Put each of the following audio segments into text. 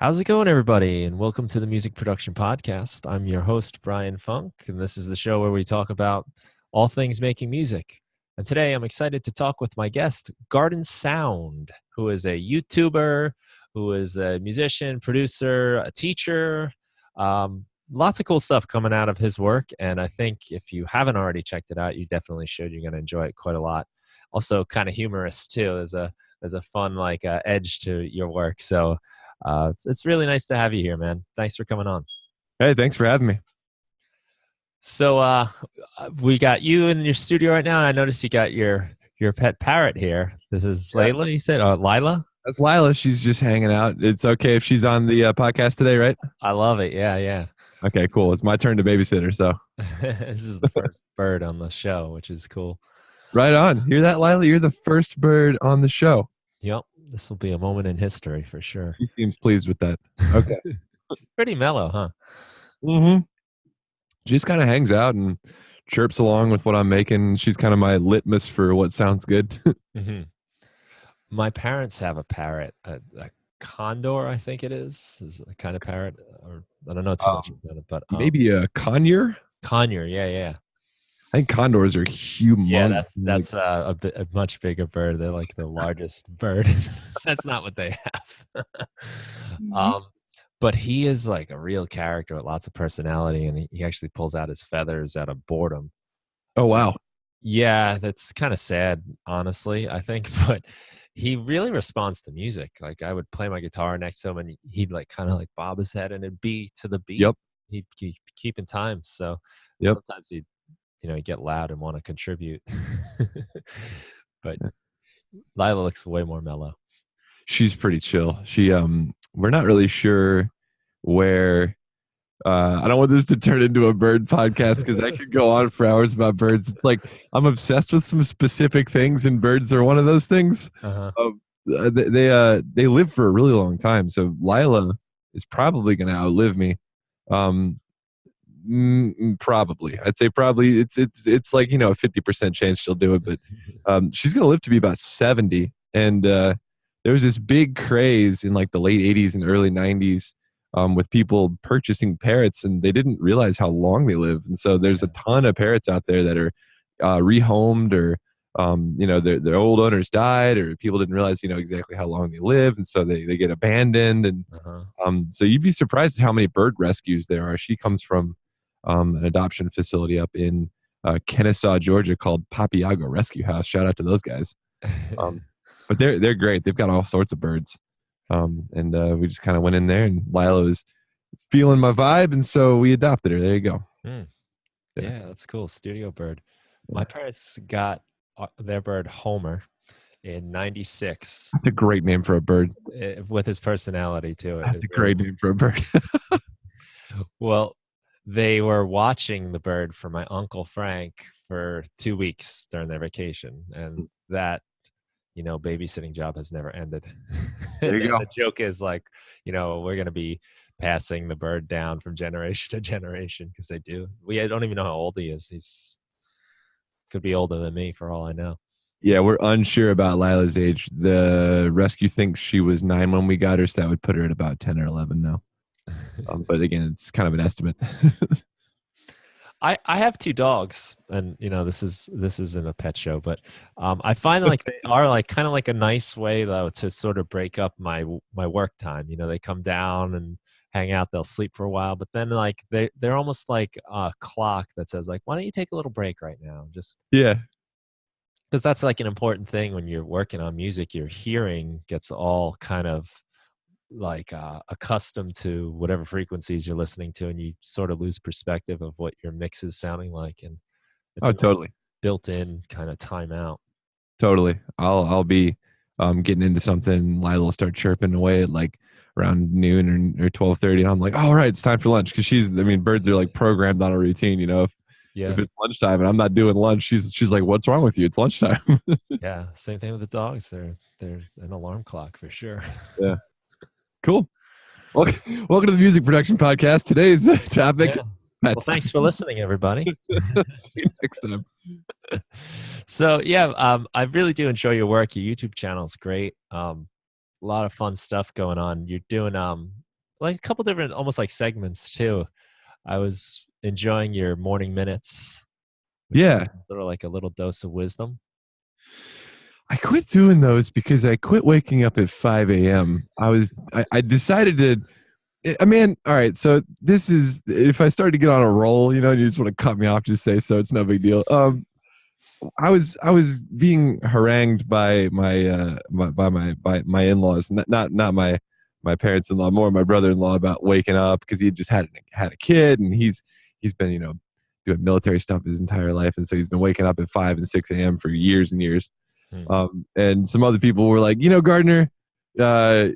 How's it going, everybody? And welcome to the Music Production Podcast. I'm your host, Brian Funk, and this is the show where we talk about all things making music. And today I'm excited to talk with my guest, Gardn Sound, who is a YouTuber, who is a musician, producer, a teacher. Lots of cool stuff coming out of his work. And I think if you haven't already checked it out, you definitely should. You're going to enjoy it quite a lot. Also, kind of humorous, too. There's a fun edge to your work. So it's really nice to have you here, man. Thanks for coming on. Hey, thanks for having me. So we got you in your studio right now, and I noticed you got your pet parrot here. This is Layla, you said? Lyla? That's Lyla. She's just hanging out. It's okay if she's on the podcast today, right? I love it. Yeah. Okay, cool. It's my turn to babysitter, so. This is the first bird on the show, which is cool. Right on. Hear that, Lyla? You're the first bird on the show. Yep. This will be a moment in history for sure. She seems pleased with that. Okay. She's pretty mellow, huh? Mm-hmm. She just kind of hangs out and chirps along with what I'm making. She's kind of my litmus for what sounds good. Mm-hmm. My parents have a parrot, a condor, I think it is a kind of parrot. Or I don't know too much about it, but maybe a conure. Conure, yeah. I think condors are humongous. Yeah, that's a much bigger bird. They're like the largest bird. That's not what they have. But he is like a real character with lots of personality, and he actually pulls out his feathers out of boredom. Oh, wow. Yeah, that's kind of sad, honestly, I think. But he really responds to music. Like I would play my guitar next to him, and he'd like kind of like bob his head, and it'd be to the beat. Yep. He'd keep in time. So sometimes he'd get loud and want to contribute. But Lyla looks way more mellow. She's pretty chill. We're not really sure where. I don't want this to turn into a bird podcast because I could go on for hours about birds. It's like I'm obsessed with some specific things, and birds are one of those things. They live for a really long time, so Lyla is probably going to outlive me. Probably, I'd say probably it's like a 50% chance she'll do it, but she's going to live to be about 70. And there was this big craze in like the late 80s and early 90s. With people purchasing parrots, and they didn't realize how long they live. And so there's a ton of parrots out there that are rehomed, or their old owners died, or people didn't realize exactly how long they live, and so they get abandoned. And so you'd be surprised at how many bird rescues there are. She comes from an adoption facility up in Kennesaw, Georgia, called Papiago Rescue House. Shout out to those guys. But they're great. They've got all sorts of birds. And we just kind of went in there, and Lyla was feeling my vibe, and so we adopted her. There you go. Yeah, that's cool. Studio bird. My parents got their bird Homer in '96. That's a great name for a bird. With his personality to it. That's a great name for a bird. Well, they were watching the bird for my Uncle Frank for 2 weeks during their vacation, and that babysitting job has never ended. There you go. The joke is like, we're going to be passing the bird down from generation to generation, because they do. I don't even know how old he is. He's could be older than me for all I know. Yeah, we're unsure about Lila's age. The rescue thinks she was 9 when we got her, so that would put her at about 10 or 11 now. But again, it's kind of an estimate. I have 2 dogs, and this isn't a pet show, but I find like they are like kind of like a nice way though to sort of break up my work time. They come down and hang out, they'll sleep for a while, but then like they're almost like a clock that says like, why don't you take a little break right now? Just because that's like an important thing when you're working on music. Your hearing gets all kind of like accustomed to whatever frequencies you're listening to, and you sort of lose perspective of what your mix is sounding like, and it's totally built-in kind of timeout. Totally. I'll be getting into something, Lila will start chirping away at like around noon or 12:30, and I'm like, all right, it's time for lunch, because birds are like programmed on a routine. If it's lunchtime and I'm not doing lunch, she's like, what's wrong with you? It's lunchtime. Yeah, same thing with the dogs. They're an alarm clock for sure. Yeah. Cool. Welcome to the Music Production Podcast. Today's topic. Yeah. Well, thanks for listening, everybody. See you next time. So, I really do enjoy your work. Your YouTube channel is great. A lot of fun stuff going on. You're doing like a couple different, almost like segments too. I was enjoying your morning minutes, which are Yeah. sort of like a little dose of wisdom. I quit doing those because I quit waking up at 5 a.m. I decided to, I mean, all right. So this is, if I start to get on a roll, you just want to cut me off, just say so. It's no big deal. I was being harangued by my in-laws, not my parents-in-law, more my brother-in-law, about waking up because he just had a kid, and he's been doing military stuff his entire life, and so he's been waking up at 5 and 6 a.m. for years and years. Hmm. And some other people were like, Gardner, uh,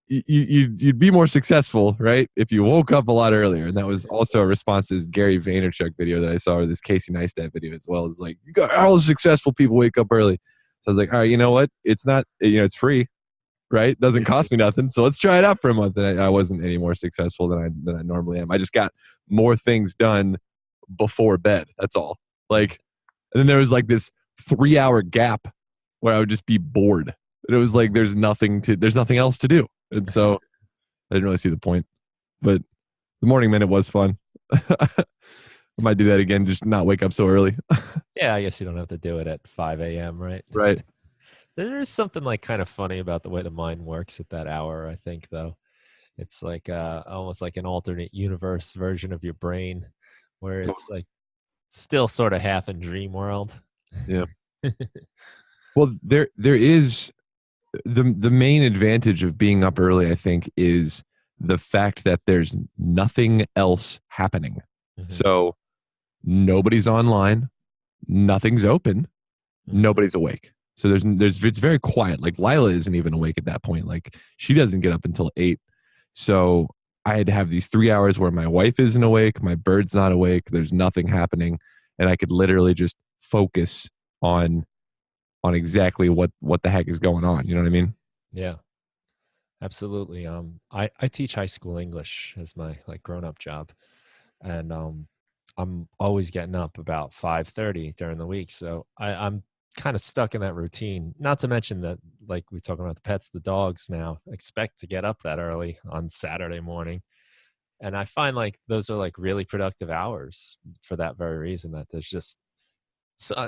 you'd be more successful, right, if you woke up a lot earlier. And that was also a response to this Gary Vaynerchuk video that I saw, or this Casey Neistat video as well. As like, you got all the successful people wake up early. So I was like, all right, you know what? It's not, it's free, right? Doesn't cost me nothing. So let's try it out for a month. And I wasn't any more successful than I normally am. I just got more things done before bed. That's all. Like, and then there was like this 3-hour gap where I would just be bored. And it was like, there's nothing else to do. And so I didn't really see the point. But the morning minute was fun. I might do that again, just not wake up so early. Yeah, I guess you don't have to do it at 5 a.m., right? Right. There is something like kind of funny about the way the mind works at that hour, I think, though. It's like almost like an alternate universe version of your brain where it's like still sort of half in dream world. Yeah. Well, there is the main advantage of being up early, I think, is the fact that there's nothing else happening. Mhm. So nobody's online, nothing's open, nobody's awake. So there's it's very quiet. Like Lyla isn't even awake at that point. Like she doesn't get up until 8. So I had to have these 3 hours where my wife isn't awake, my bird's not awake, there's nothing happening, and I could literally just focus on exactly what the heck is going on. You know what I mean? Yeah, absolutely. I teach high school English as my like grown up job, and I'm always getting up about 5:30 during the week, so I'm kind of stuck in that routine. Not to mention that, like we're talking about the pets, the dogs now expect to get up that early on Saturday morning, and I find like those are like really productive hours for that very reason. That there's just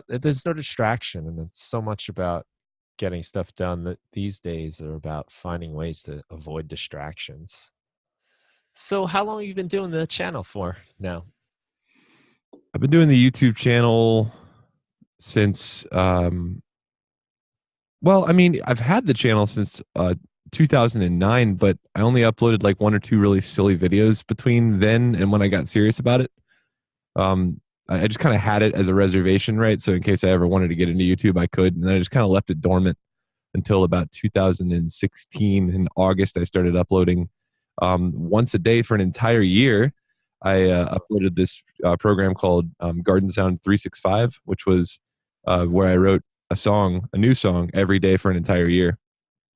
there's no distraction, and it's so much about getting stuff done that these days are about finding ways to avoid distractions. So how long have you been doing the channel for now? I've been doing the YouTube channel since well, I mean, I've had the channel since 2009, but I only uploaded like one or two really silly videos between then and when I got serious about it. I just kind of had it as a reservation, right? So in case I ever wanted to get into YouTube, I could. And then I just kind of left it dormant until about 2016. In August, I started uploading once a day for an entire year. I uploaded this program called Gardn Sound 365, which was where I wrote a new song every day for an entire year.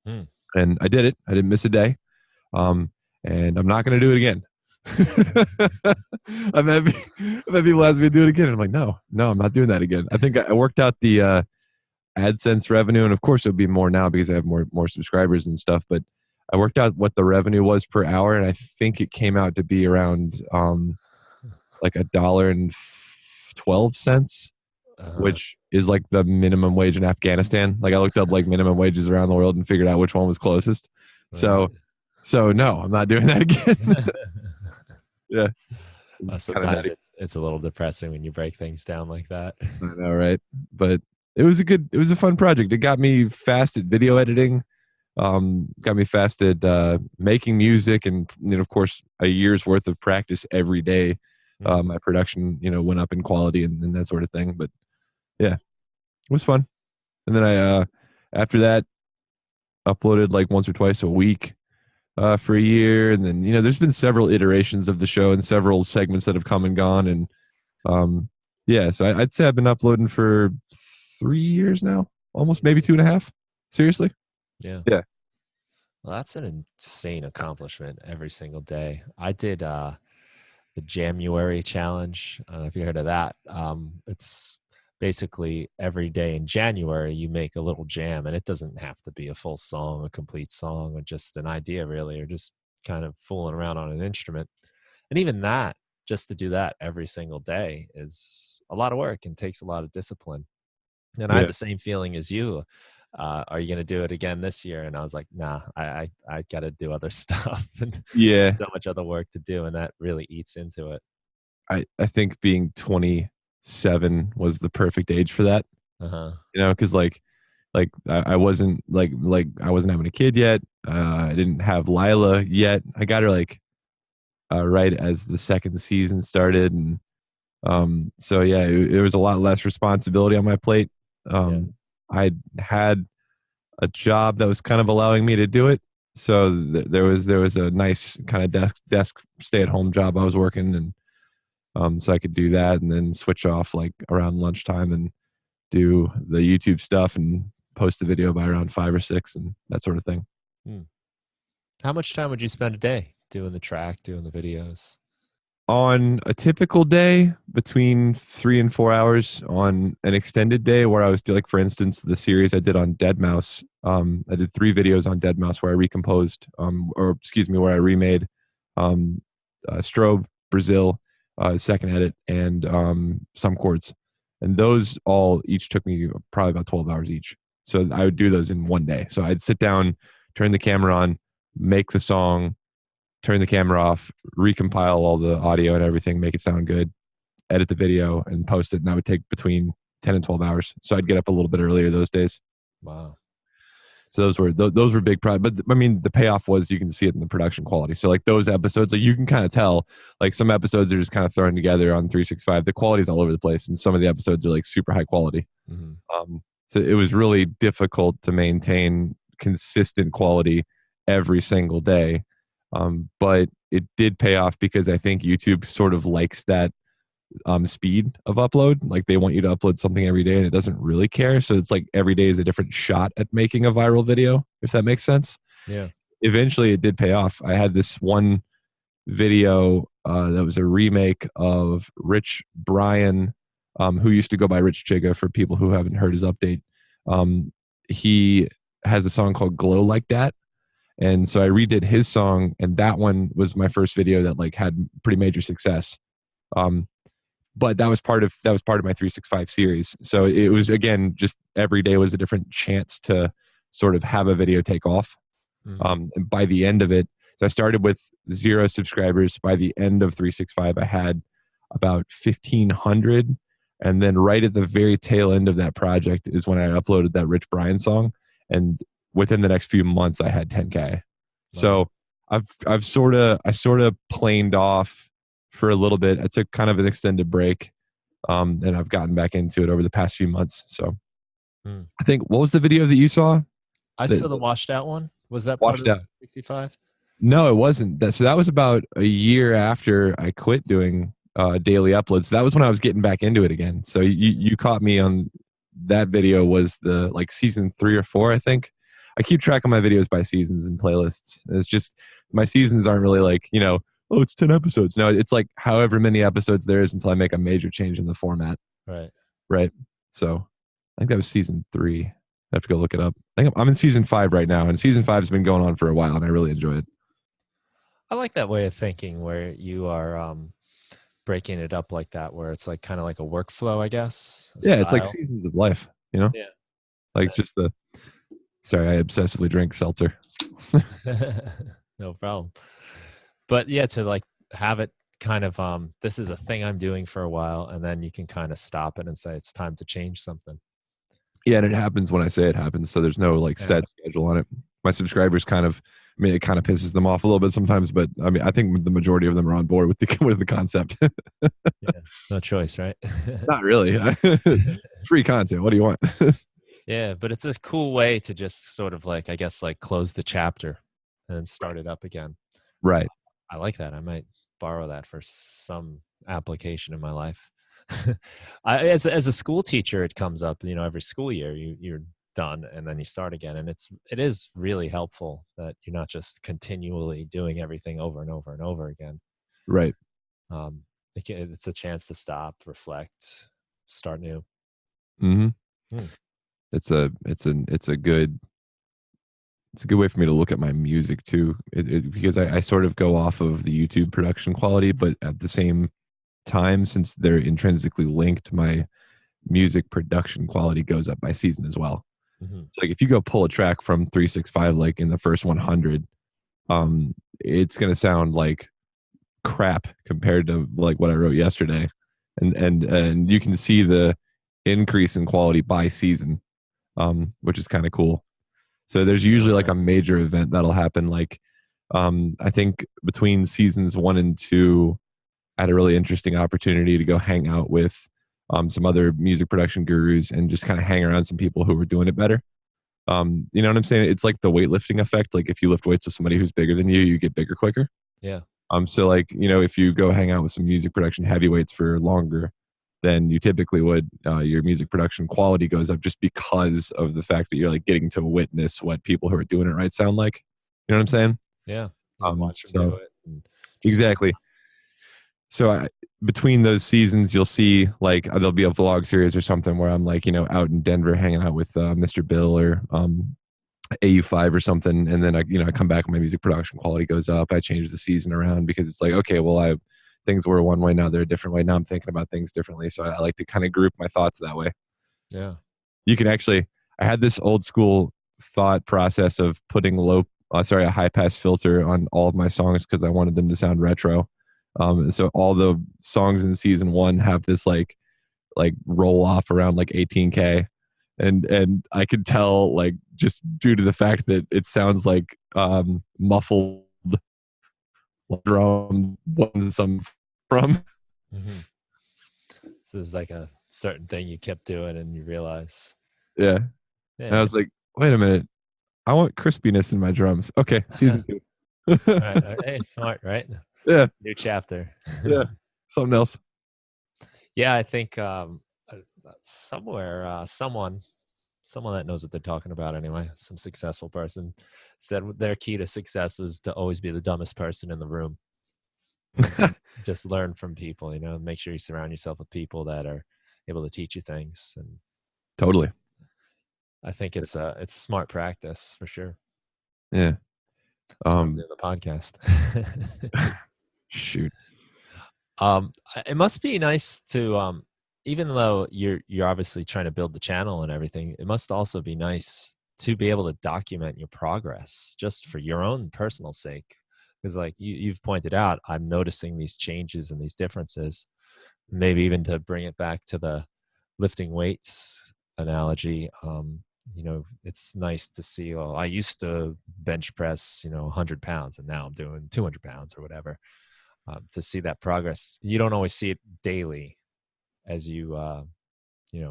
Hmm. And I did it. I didn't miss a day. And I'm not going to do it again. I've had people ask me to do it again. And I'm like, no, I'm not doing that again. I think I worked out the AdSense revenue, and of course it'll be more now because I have more subscribers and stuff. But I worked out what the revenue was per hour, and I think it came out to be around like $1.12, which is like the minimum wage in Afghanistan. Like I looked up like minimum wages around the world and figured out which one was closest. Right. So no, I'm not doing that again. Yeah. Sometimes it's a little depressing when you break things down like that. I know, right? But it was a fun project. It got me fast at video editing, got me fast at making music, and of course a year's worth of practice every day. My production, went up in quality and that sort of thing. But yeah, it was fun. And then I after that uploaded like once or twice a week for a year, and then there's been several iterations of the show and several segments that have come and gone, and yeah, so I'd say I've been uploading for 3 years now, almost, maybe 2.5. Seriously. Yeah. Yeah. Well, that's an insane accomplishment every single day. I did the January challenge. I don't know if you heard of that. It's basically every day in January you make a little jam, and it doesn't have to be a full song, a complete song, or just an idea really, or just kind of fooling around on an instrument. And even that, just to do that every single day is a lot of work and takes a lot of discipline. And I had Yeah. the same feeling as you. Are you going to do it again this year? And I was like, nah, I got to do other stuff. And Yeah. there's so much other work to do. And that really eats into it. I think being 27 was the perfect age for that, Uh-huh. because I wasn't I wasn't having a kid yet. I didn't have Lyla yet. I got her right as the second season started, and so yeah, it was a lot less responsibility on my plate. Yeah. I had a job that was kind of allowing me to do it, so there was a nice kind of desk stay at home job I was working, and so I could do that and then switch off like around lunchtime and do the YouTube stuff and post the video by around 5 or 6 and that sort of thing. Hmm. How much time would you spend a day doing the track, doing the videos? On a typical day, between 3 and 4 hours. On an extended day where I was doing, like, for instance, the series I did on Dead Mouse, I did 3 videos on Dead Mouse where I recomposed, or excuse me, where I remade Strobe, Brazil, second edit, and some chords. And those all each took me probably about 12 hours each. So I would do those in one day. So I'd sit down, turn the camera on, make the song, turn the camera off, recompile all the audio and everything, make it sound good, edit the video, and post it. And that would take between 10 and 12 hours. So I'd get up a little bit earlier those days. Wow. So those were big but I mean, the payoff was you can see it in the production quality. So like those episodes, like you can kind of tell, like some episodes are just kind of thrown together on 365. The quality's all over the place, and some of the episodes are like super high quality. Mm-hmm. So it was really difficult to maintain consistent quality every single day. But it did pay off because I think YouTube sort of likes that speed of upload. Like they want you to upload something every day and it doesn't really care. So it's like every day is a different shot at making a viral video, if that makes sense. Yeah. Eventually it did pay off. I had this one video that was a remake of Rich Brian, who used to go by Rich Chiga for people who haven't heard his update. He has a song called Glow Like That. And so I redid his song, and that one was my first video that like had pretty major success. But that was part of my 365 series. So it was, again, just every day was a different chance to sort of have a video take off. Mm-hmm. And by the end of it, so I started with 0 subscribers. By the end of 365, I had about 1,500. And then right at the very tail end of that project is when I uploaded that Rich Brian song. And within the next few months, I had 10K. Wow. So I sort of planed off for a little bit. I took kind of an extended break, and I've gotten back into it over the past few months. So I think, what was the video that you saw? I saw the washed out one. Was that part of Washed Out. 65? No, it wasn't. So that was about a year after I quit doing daily uploads. That was when I was getting back into it again. So you caught me on that video. Was the like season 3 or 4, I think. I keep track of my videos by seasons and playlists. It's just my seasons aren't really like, oh, it's 10 episodes. No, it's like however many episodes there is until I make a major change in the format. Right. So I think that was season 3. I have to go look it up. I think I'm in season 5 right now, and season 5 has been going on for a while, and I really enjoy it. I like that way of thinking where you are breaking it up like that, where it's like kind of like a workflow, I guess. Yeah, Style. it's like seasons of life, Yeah. Like just sorry, I obsessively drink seltzer. No problem. But yeah, to like have it kind of this is a thing I'm doing for a while, and then you can kind of stop it and say it's time to change something. Yeah, and it happens when I say it happens, so there's no like set schedule on it. My subscribers it kind of pisses them off a little bit sometimes, but I mean, I think the majority of them are on board with the concept. Yeah, no choice, right? Not really. Free content. What do you want? Yeah, but it's a cool way to just sort of like, I guess, like close the chapter and then start it up again. Right. I like that. I might borrow that for some application in my life. As a school teacher, it comes up, every school year you're done and then you start again. And it is really helpful that you're not just continually doing everything over and over and over again. Right. It's a chance to stop, reflect, start new. Mm-hmm. It's a good it's a good way for me to look at my music too, because I sort of go off of the YouTube production quality, but at the same time, since they're intrinsically linked, my music production quality goes up by season as well. Hmm. So like if you go pull a track from 365 like in the first 100, it's going to sound like crap compared to like what I wrote yesterday. And you can see the increase in quality by season, which is kind of cool. So there's usually like a major event that'll happen. Like I think between seasons 1 and 2, I had a really interesting opportunity to go hang out with some other music production gurus and just kind of hang around some people who were doing it better. You know what I'm saying? It's like the weightlifting effect. Like if you lift weights with somebody who's bigger than you get bigger quicker. Yeah. So like, you know, if you go hang out with some music production heavyweights for longer than you typically would, your music production quality goes up just because of the fact that you're like getting to witness what people who are doing it right sound like. You know what I'm saying? Yeah. You watch them do So it and just exactly. So between those seasons, you'll see like there'll be a vlog series or something where I'm like, you know, out in Denver hanging out with Mr. Bill or AU5 or something, and then I come back, my music production quality goes up. I change the season around because it's like, okay, well, things were one way, now they're a different way. Now I'm thinking about things differently, so I like to kind of group my thoughts that way. yeah. You can actually, I had this old school thought process of putting a high pass filter on all of my songs because I wanted them to sound retro. And so all the songs in season 1 have this like roll off around like 18K, and I could tell like just due to the fact that it sounds like muffled drum wasn't some from. Hmm. This is like a certain thing you kept doing and you realize, Yeah, and I yeah. was like, wait a minute, I want crispiness in my drums. Okay, season 2. All right. Hey, smart, right? Yeah, New chapter. yeah, something else. Yeah, I think somewhere, someone that knows what they're talking about anyway, some successful person said their key to success was to always be the dumbest person in the room and just learn from people, make sure you surround yourself with people that are able to teach you things. And Totally. I think it's smart practice for sure. Yeah. That's why I'm doing the podcast. Shoot. It must be nice to even though you're obviously trying to build the channel and everything, it must also be nice to be able to document your progress just for your own personal sake. Because like you've pointed out, I'm noticing these changes and these differences. Maybe even to bring it back to the lifting weights analogy, it's nice to see, I used to bench press 100 pounds and now I'm doing 200 pounds or whatever. To see that progress, you don't always see it daily as you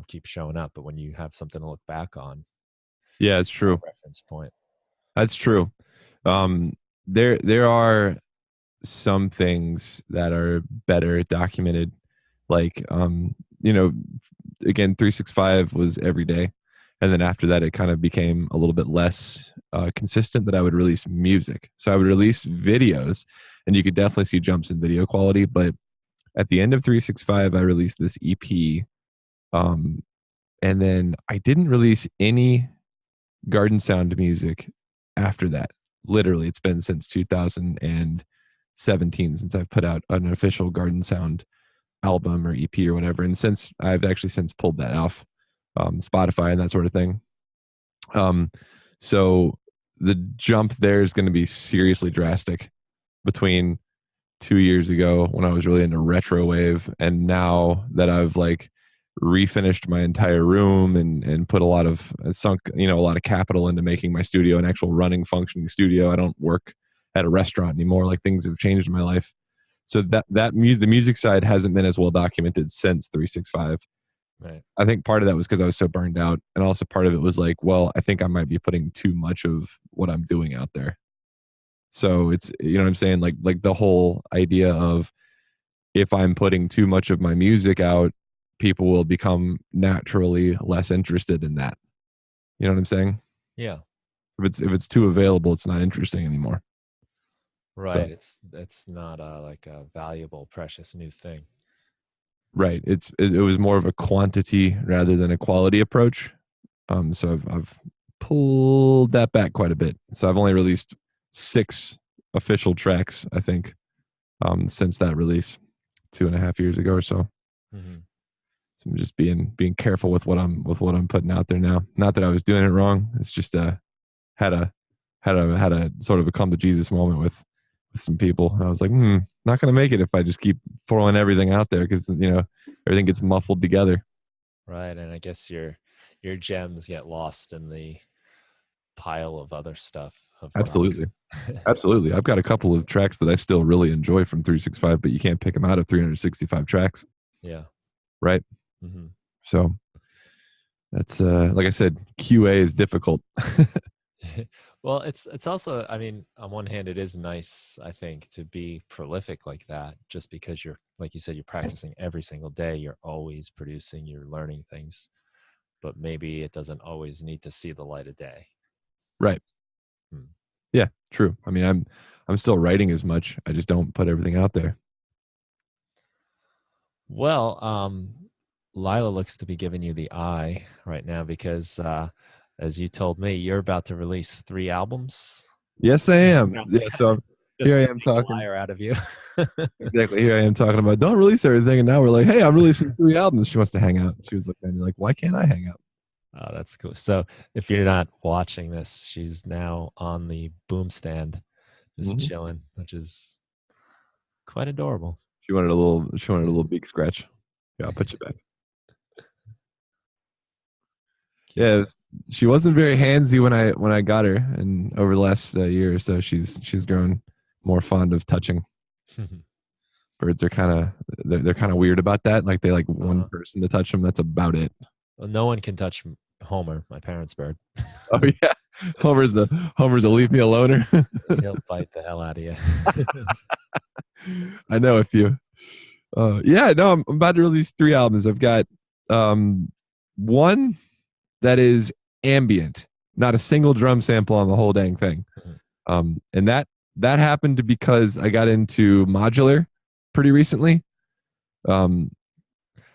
keep showing up, but when you have something to look back on, Yeah, it's true. reference point. That's true. There are some things that are better documented, like again, 365 was every day, and then after that it kind of became a little bit less consistent that I would release music. So I would release videos, and you could definitely see jumps in video quality, but at the end of 365 I released this EP, and then I didn't release any Gardn Sound music after that. Literally, it's been since 2017 since I've put out an official Gardn Sound album or EP or whatever. And since I've actually since pulled that off Spotify and that sort of thing. So the jump there is going to be seriously drastic between 2 years ago when I was really into retro wave and now that I've like refinished my entire room and put a lot of sunk a lot of capital into making my studio an actual running functioning studio. I don't work at a restaurant anymore. Like things have changed in my life, so the music side hasn't been as well documented since 365. Right. I think part of that was because I was so burned out, and also part of it was like, well, I think I might be putting too much of what I'm doing out there. So it's, you know what I'm saying, like the whole idea of if I'm putting too much of my music out, people will become naturally less interested in that. You know what I'm saying? Yeah. If it's too available, it's not interesting anymore. Right. So It's not like a valuable, precious new thing. right, it was more of a quantity rather than a quality approach. So I've pulled that back quite a bit. So I've only released 6 official tracks, I think, since that release 2.5 years ago or so. Mm-hmm. So I'm just being careful with what I'm putting out there now. Not that I was doing it wrong. It's just had a had a sort of a come to Jesus moment with some people. I was like, not gonna make it if I just keep throwing everything out there, because everything gets muffled together. Right, and I guess your gems get lost in the pile of other stuff of rocks. Absolutely. Absolutely. I've got a couple of tracks that I still really enjoy from 365, but you can't pick them out of 365 tracks, Yeah. right? Mm-hmm. So that's like I said, QA is difficult. Well, it's also, I mean, on one hand, it is nice, I think, to be prolific like that, just because you're, like you said, you're practicing every single day. You're always producing, you're learning things, but maybe it doesn't always need to see the light of day. Right. Hmm. Yeah, true. I mean, I'm still writing as much. I just don't put everything out there. Well, Lyla looks to be giving you the eye right now because, as you told me, you're about to release 3 albums. Yes, I am. Not Yeah, so just here I to am make a talking. liar out of you. Exactly. Here I am talking about don't release everything, and now we're like, hey, I'm releasing 3 albums. She wants to hang out. She was looking at me like, why can't I hang out? Oh, that's cool. So if you're not watching this, she's now on the boom stand, just Mhm. chilling, which is quite adorable. She wanted a little. She wanted a little beak scratch. Yeah, I'll put you back. Cute. Yeah, she wasn't very handsy when I got her, and over the last year or so, she's grown more fond of touching. Birds are kind of they're kind of weird about that. Like they like one Uh-huh. person to touch them. That's about it. Well, no one can touch Homer, my parents' bird. Oh yeah, Homer's a leave me aloneer. He'll bite the hell out of you. I know a few. Yeah, no, I'm about to release 3 albums. I've got one that is ambient, not a single drum sample on the whole dang thing. And that happened because I got into modular pretty recently. Um,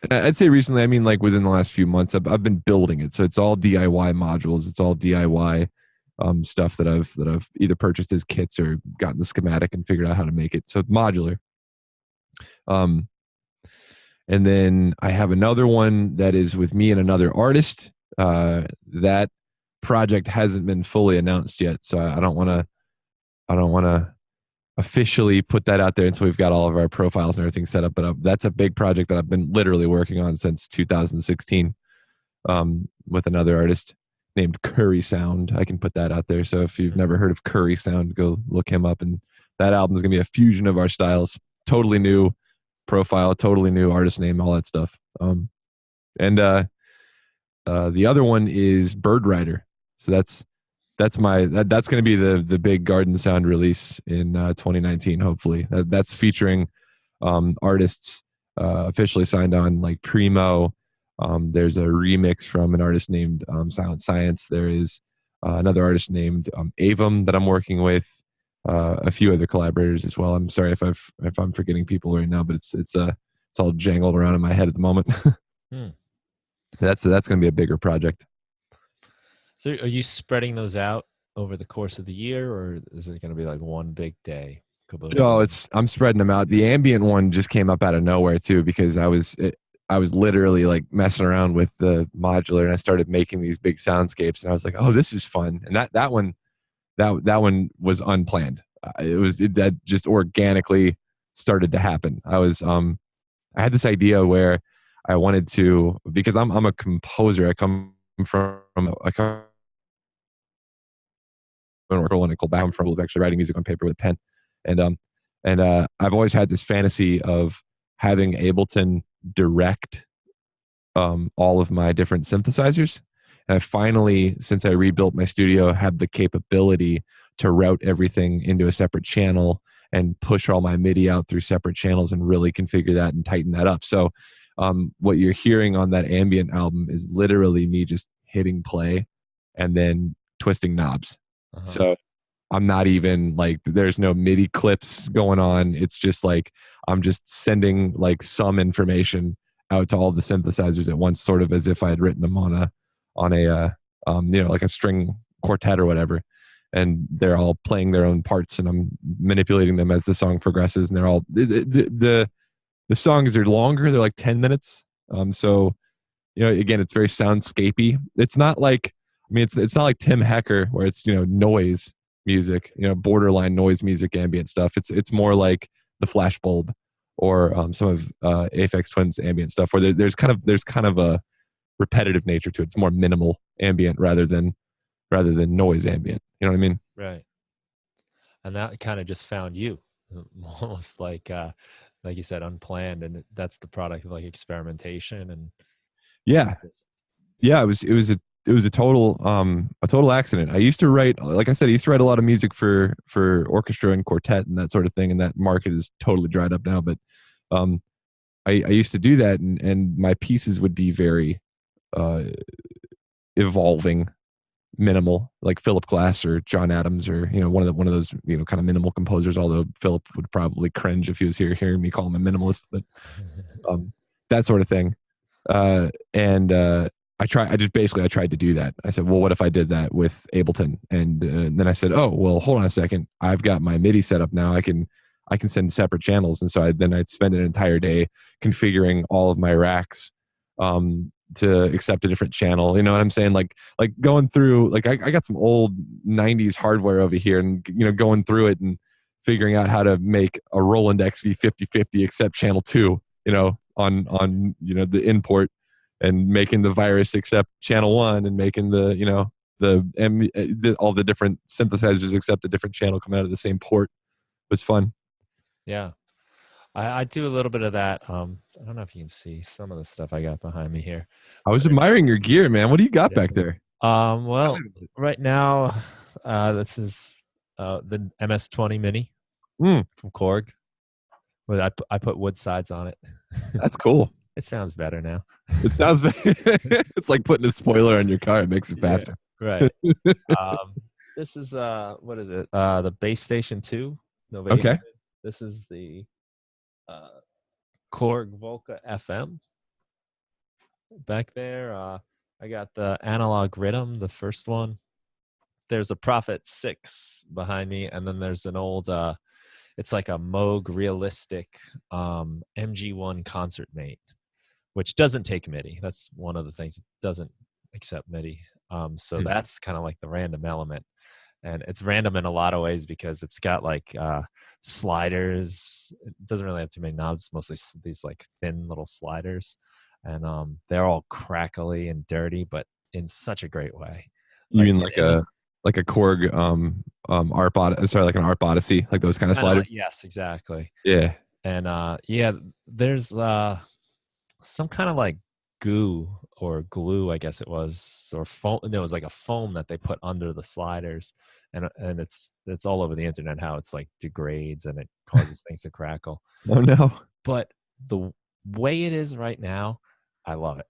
and I'd say recently, I mean like within the last few months. I've been building it, so it's all DIY modules. It's all DIY stuff that I've either purchased as kits or gotten the schematic and figured out how to make it. So it's modular. Um, and then I have another one that is with me and another artist. That project hasn't been fully announced yet, so I don't want to officially put that out there until we've got all of our profiles and everything set up. But that's a big project that I've been literally working on since 2016 with another artist named Curry Sound. I can put that out there. So if you've never heard of Curry Sound, go look him up. And that album is going to be a fusion of our styles, totally new profile, totally new artist name, all that stuff. And the other one is Bird Rider. So that's that's going to be the big Gardn Sound release in 2019. Hopefully, that's featuring artists officially signed on, like Primo. There's a remix from an artist named Silent Science. There is another artist named Avum that I'm working with. A few other collaborators as well. I'm sorry if I'm forgetting people right now, but it's all jangled around in my head at the moment. Hmm. That's going to be a bigger project. So are you spreading those out over the course of the year, or is it going to be like one big day? Kaboom. No, I'm spreading them out. The ambient one just came up out of nowhere too, because I was literally like messing around with the modular, and I started making these big soundscapes, and I was like, oh, this is fun. And that one was unplanned. That just organically started to happen. I had this idea where I wanted to, because I'm a composer. I come from a analytical background, from actually writing music on paper with a pen, and I've always had this fantasy of having Ableton direct all of my different synthesizers. And I finally, since I rebuilt my studio, had the capability to route everything into a separate channel and push all my MIDI out through separate channels and really configure that and tighten that up. So what you're hearing on that ambient album is literally me just hitting play and then twisting knobs. Uh-huh. So I'm not even like, there's no MIDI clips going on. It's just like, I'm just sending like some information out to all the synthesizers at once, sort of as if I had written them on a like a string quartet or whatever, and they're all playing their own parts, and I'm manipulating them as the song progresses, and they're all the songs are longer. They're like 10 minutes. So again, it's very soundscapey. It's not like, I mean, it's not like Tim Hecker where it's noise music, borderline noise music, ambient stuff. It's more like the Flashbulb or some of Aphex Twin's ambient stuff, where there's kind of a repetitive nature to it. It's more minimal ambient rather than noise ambient. You know what I mean? Right. And that kind of just found you, almost like you said, unplanned, and that's the product of like experimentation and Yeah, just, yeah. It was a total accident. I used to write, like I said, I used to write a lot of music for orchestra and quartet and that sort of thing, and that market is totally dried up now. But um, I used to do that, and my pieces would be very uh, evolving, minimal, like Philip Glass or John Adams, or one of those kind of minimal composers. Although Philip would probably cringe if he was here hearing me call him a minimalist, but um, that sort of thing. And I tried to do that. I said, well, what if I did that with Ableton? And then I said, oh, well, hold on a second. I've got my MIDI set up now. I can send separate channels. And so I'd spend an entire day configuring all of my racks to accept a different channel. You know what I'm saying? Like going through, like I got some old 90s hardware over here, and going through it and figuring out how to make a Roland XV5050 accept channel 2, on the import, and making the virus accept channel 1, and making all the different synthesizers accept a different channel coming out of the same port. It was fun. yeah. I do a little bit of that. I don't know if you can see some of the stuff I got behind me here. I was admiring your gear, man. What do you got back there? Well, right now, this is the MS-20 Mini Mm, from Korg. Well, I put wood sides on it. that's cool. It sounds better now. It sounds it's like putting a spoiler on your car. It makes it faster. Yeah, right. This is what is it? The Base Station 2 Nova Okay. 800. This is the Korg Volca FM. Back there, I got the Analog Rhythm, the first one. There's a Prophet 6 behind me, and then there's an old it's like a Moog realistic MG1 concert mate, which doesn't take MIDI. That's one of the things. It doesn't accept MIDI. So that's kind of like the random element. And it's random in a lot of ways because it's got like sliders. It doesn't really have too many knobs. It's mostly these like thin little sliders. And they're all crackly and dirty, but in such a great way. You mean like a Korg like an ARP Odyssey, like those kind of sliders? Yes, exactly. Yeah. And there's some kind of like goo or glue, I guess it was, or foam. No, it was like a foam that they put under the sliders, and it's all over the internet how it's like degrades and it causes things to crackle. Oh no. But the way it is right now, I love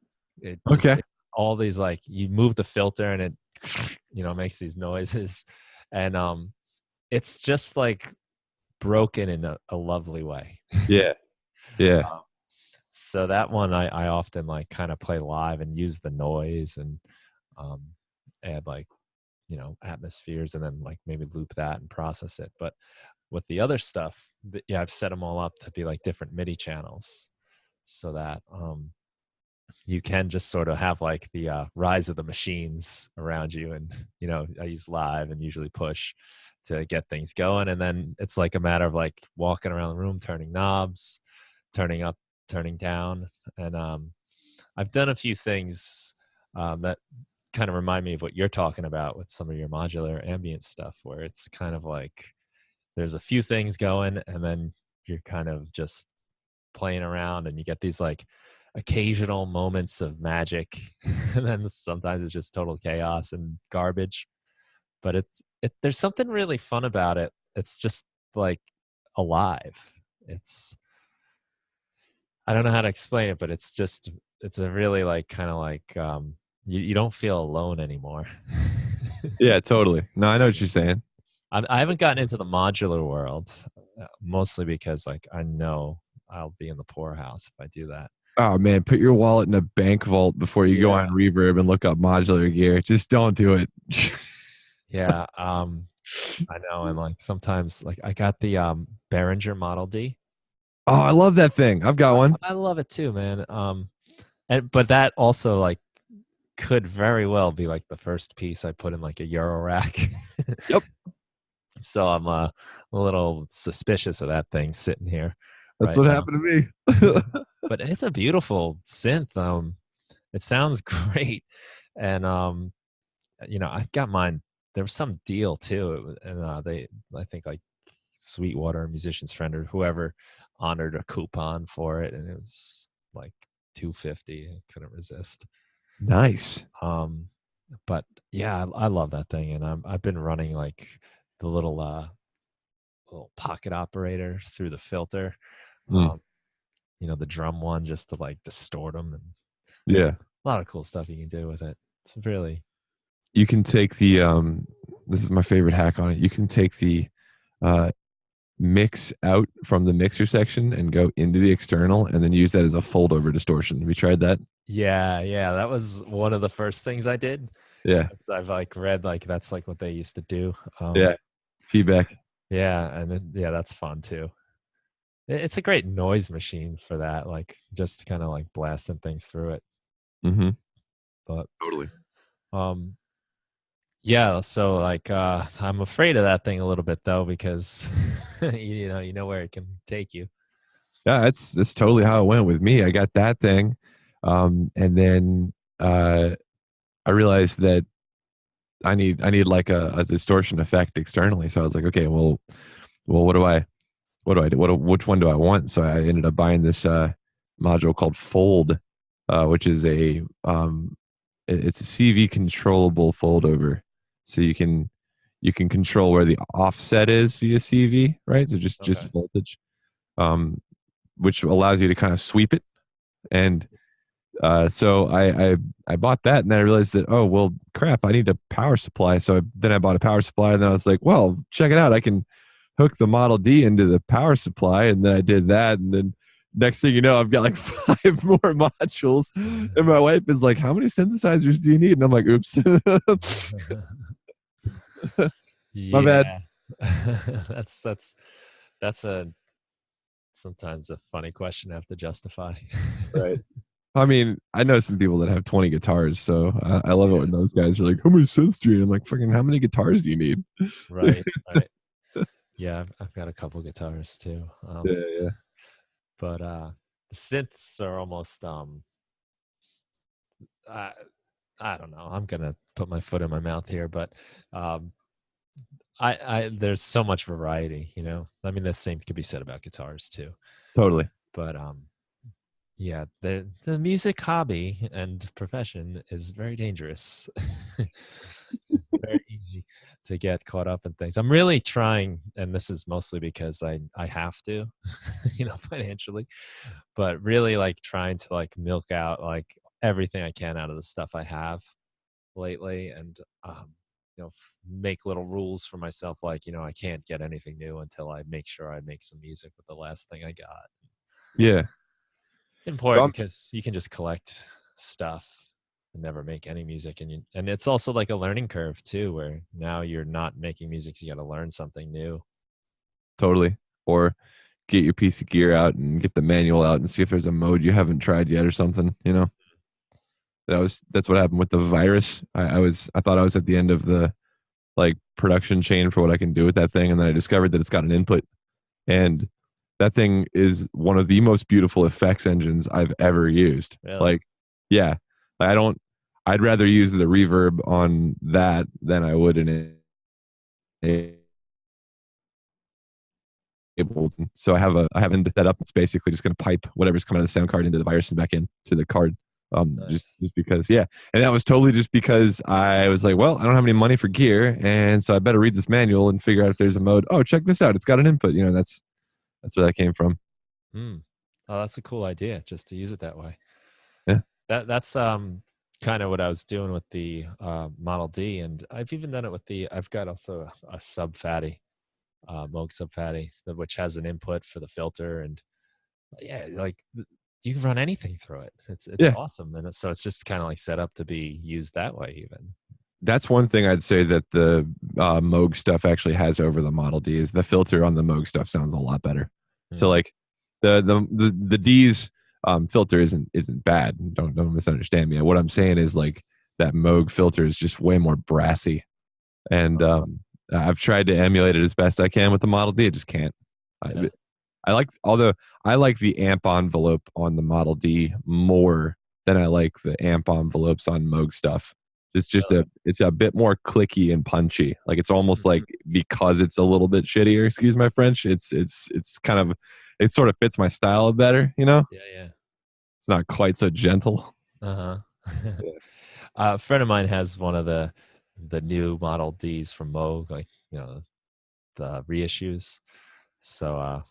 it. Okay. All these, like, you move the filter and it makes these noises, and it's just like broken in a lovely way. Yeah. Yeah. So that one I often like kind of play live and use the noise and add like atmospheres, and then like maybe loop that and process it. But with the other stuff, I've set them all up to be like different MIDI channels, so that you can just sort of have like the rise of the machines around you. And I use live and usually push to get things going, and then it's like a matter of like walking around the room, turning knobs, turning up, turning down. And I've done a few things that kind of remind me of what you're talking about with some of your modular ambient stuff, where it's kind of like there's a few things going, and then you're kind of just playing around, and you get these like occasional moments of magic, and then sometimes it's just total chaos and garbage. But there's something really fun about it. It's just like alive. I don't know how to explain it, but it's a really like kind of like you don't feel alone anymore. Yeah, totally. No, I know what you're saying. I haven't gotten into the modular world, mostly because like I know I'll be in the poorhouse if I do that. Oh man, put your wallet in a bank vault before you go Yeah. on Reverb and look up modular gear. Just don't do it. Yeah. I know. And like sometimes like I got the Behringer Model D. Oh, I love that thing. I've got one. I love it too, man. And but that also like could very well be like the first piece I put in like a Euro rack. Yep, So I'm a little suspicious of that thing sitting here that's right what now. happened to me. But it's a beautiful synth. It sounds great, and I got mine. There was some deal too, and I think like Sweetwater Musician's Friend or whoever honored a coupon for it, and it was like 250. I couldn't resist. Nice. Um, but yeah, I love that thing, and I've been running like the little pocket operator through the filter, Mm, um, the drum one just to like distort them, and yeah. a lot of cool stuff you can do with it. It's really You can take the this is my favorite hack on it. You can take the uh mix out from the mixer section and go into the external and then use that as a fold over distortion. Have you tried that? yeah. That was one of the first things I did. Yeah. I've like read like that's like what they used to do. Yeah. Feedback. Yeah, and yeah, that's fun too. It's a great noise machine for that, like just kind of like blasting things through it. Mm-hmm. But Totally. um, yeah, so like I'm afraid of that thing a little bit though because you know where it can take you. Yeah, that's totally how it went with me. I got that thing. And then I realized that I need like a distortion effect externally. So I was like, okay, well, what do I do? Which one do I want? So I ended up buying this module called Fold, which is it's a CV controllable fold over. So you can control where the offset is via CV, right? So just Okay. voltage, um, which allows you to kind of sweep it. And so I bought that, and then I realized that, oh well, crap, I need a power supply. So then I bought a power supply, and then I was like, well, check it out, I can hook the Model D into the power supply, and then I did that, and then next thing you know, I've got like 5 more modules, and my wife is like, how many synthesizers do you need? And I'm like, oops, my bad. Yeah. That's a sometimes a funny question to have to justify. Right. I mean, I know some people that have 20 guitars, so I love it Yeah. when those guys are like, how many synths do you need? I'm like, fucking, how many guitars do you need? Right. Right. Yeah, I've got a couple guitars too. Yeah, yeah. But the synths are almost I I don't know. I'm gonna put my foot in my mouth here, but um I there's so much variety, you know. I mean the same could be said about guitars too. Totally. But yeah, the music hobby and profession is very dangerous. Very easy to get caught up in things. I'm really trying, and this is mostly because I have to, financially, but really like trying to like milk out like everything I can out of the stuff I have lately, and make little rules for myself, like I can't get anything new until I make sure I make some music with the last thing I got. Yeah. So Important because you can just collect stuff and never make any music, and it's also like a learning curve too, where now you're not making music, so you got to learn something new. totally. Or get your piece of gear out and get the manual out and see if there's a mode you haven't tried yet or something, you know? That's what happened with the virus. I thought I was at the end of the like production chain for what I can do with that thing, and then I discovered that it's got an input, and that thing is one of the most beautiful effects engines I've ever used. Really? Like, yeah, I don't. I'd rather use the reverb on that than I would in a Ableton. So I have it set up. It's basically just going to pipe whatever's coming out of the sound card into the virus and back in to the card. Just Nice. just because, yeah. And that was totally just because I was like, well, I don't have any money for gear, and so I better read this manual and figure out if there's a mode. Oh, check this out. It's got an input. That's where that came from. Mm. Oh, that's a cool idea, just to use it that way. Yeah, That's kind of what I was doing with the Model D, and I've even done it with I've got also a sub fatty, Moog sub fatty, which has an input for the filter, and yeah, like you can run anything through it. It's Yeah, awesome, and so it's just kind of like set up to be used that way even. that's one thing I'd say that the Moog stuff actually has over the Model D is the filter on the Moog stuff sounds a lot better. So Hmm. like the D's filter isn't bad. Don't misunderstand me. What I'm saying is like that Moog filter is just way more brassy, and I've tried to emulate it as best I can with the Model D. I just can't. Yeah. Although I like the amp envelope on the Model D more than I like the amp envelopes on Moog stuff. Really? It's a bit more clicky and punchy. Like it's almost Mhm. like because it's a little bit shittier, excuse my French, it's kind of it sort of fits my style better, you know? Yeah, yeah. It's not quite so gentle. Uh-huh. Yeah. A friend of mine has one of the new Model Ds from Moog, like, the reissues. So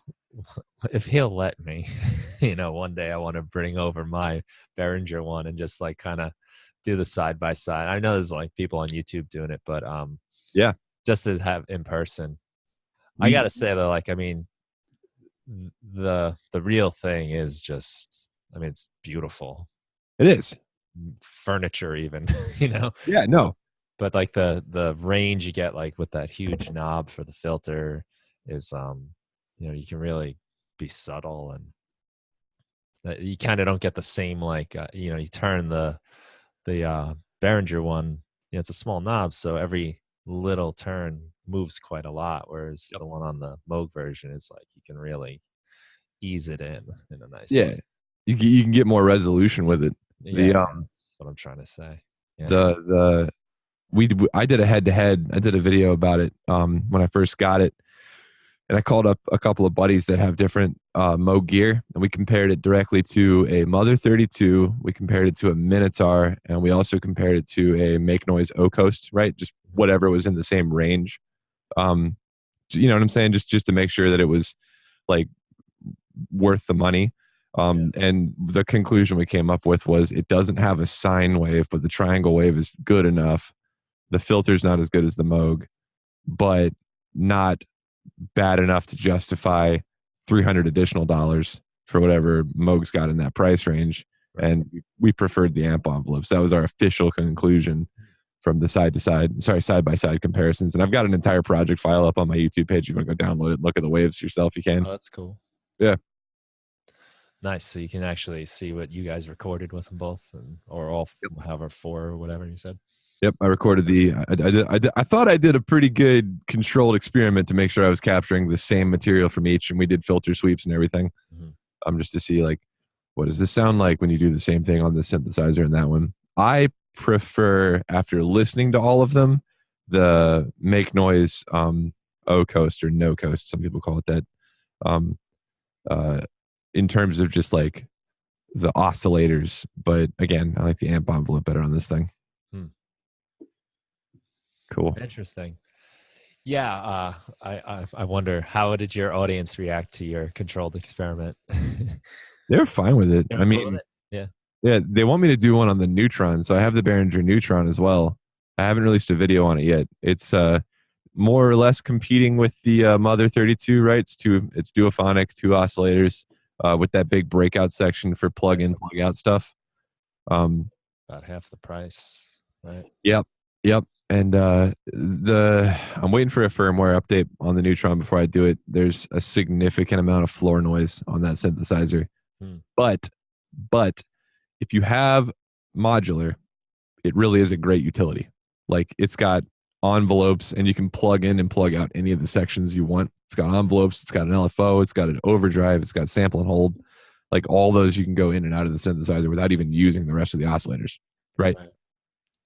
if he'll let me, one day I want to bring over my Behringer one and just like kind of do the side by side. I know there's like people on YouTube doing it, but Yeah. just to have in person. I You gotta say though, like, I mean, the real thing is just, I mean, it's beautiful it is. furniture even, you know. Yeah, no. But like the range you get like with that huge knob for the filter is you can really be subtle, and you kind of don't get the same like you turn the Behringer one, it's a small knob, so every little turn moves quite a lot, whereas Yep. the one on the Moog version is like you can really ease it in a nice way. Yeah. You can get more resolution with it. Yeah, The yeah, that's what I'm trying to say. Yeah. the I did a head to head. I did a video about it when I first got it, and I called up a couple of buddies that have different Moog gear, and we compared it directly to a Mother 32. We compared it to a Minotaur, and we also compared it to a Make Noise O Coast, right? Just Mhm. whatever was in the same range. Um, you know what I'm saying? Just to make sure that it was like worth the money. Yeah. And the conclusion we came up with was it doesn't have a sine wave, but the triangle wave is good enough. The filter's not as good as the Moog, but not bad enough to justify 300 additional dollars for whatever Moog's got in that price range. Right. And we preferred the amp envelopes. That was our official conclusion from the side by side comparisons. And I've got an entire project file up on my YouTube page. If you want to go download it, look at the waves yourself, you can. Oh, that's cool. Yeah. Nice. So you can actually see what you guys recorded with them both, or all, however, four or whatever you said. Yep, I recorded I thought I did a pretty good controlled experiment to make sure I was capturing the same material from each, and we did filter sweeps and everything. Mm-hmm. Just to see like what does this sound like when you do the same thing on the synthesizer and that one. I prefer, after listening to all of them, the Make Noise O Coast or No Coast. Some people call it that. Um, uh, in terms of just like the oscillators, but again, I like the amp envelope better on this thing. Hmm. Cool. Interesting. Yeah. I wonder, how did your audience react to your controlled experiment? They're fine with it. They're I cool with mean, it. Yeah. yeah, they want me to do one on the Neutron, so I have the Behringer Neutron as well. I haven't released a video on it yet. It's more or less competing with the Mother 32, right? It's duophonic, two oscillators, with that big breakout section for plug in, plug out stuff. Um, About half the price, right? yep, yep. And I'm waiting for a firmware update on the Neutron before I do it. There's a significant amount of floor noise on that synthesizer, Hmm. but if you have modular, it really is a great utility. Like it's got envelopes and you can plug in and plug out any of the sections you want. It's got envelopes, it's got an LFO, it's got an overdrive, it's got sample and hold. Like all those you can go in and out of the synthesizer without even using the rest of the oscillators. Right. Right.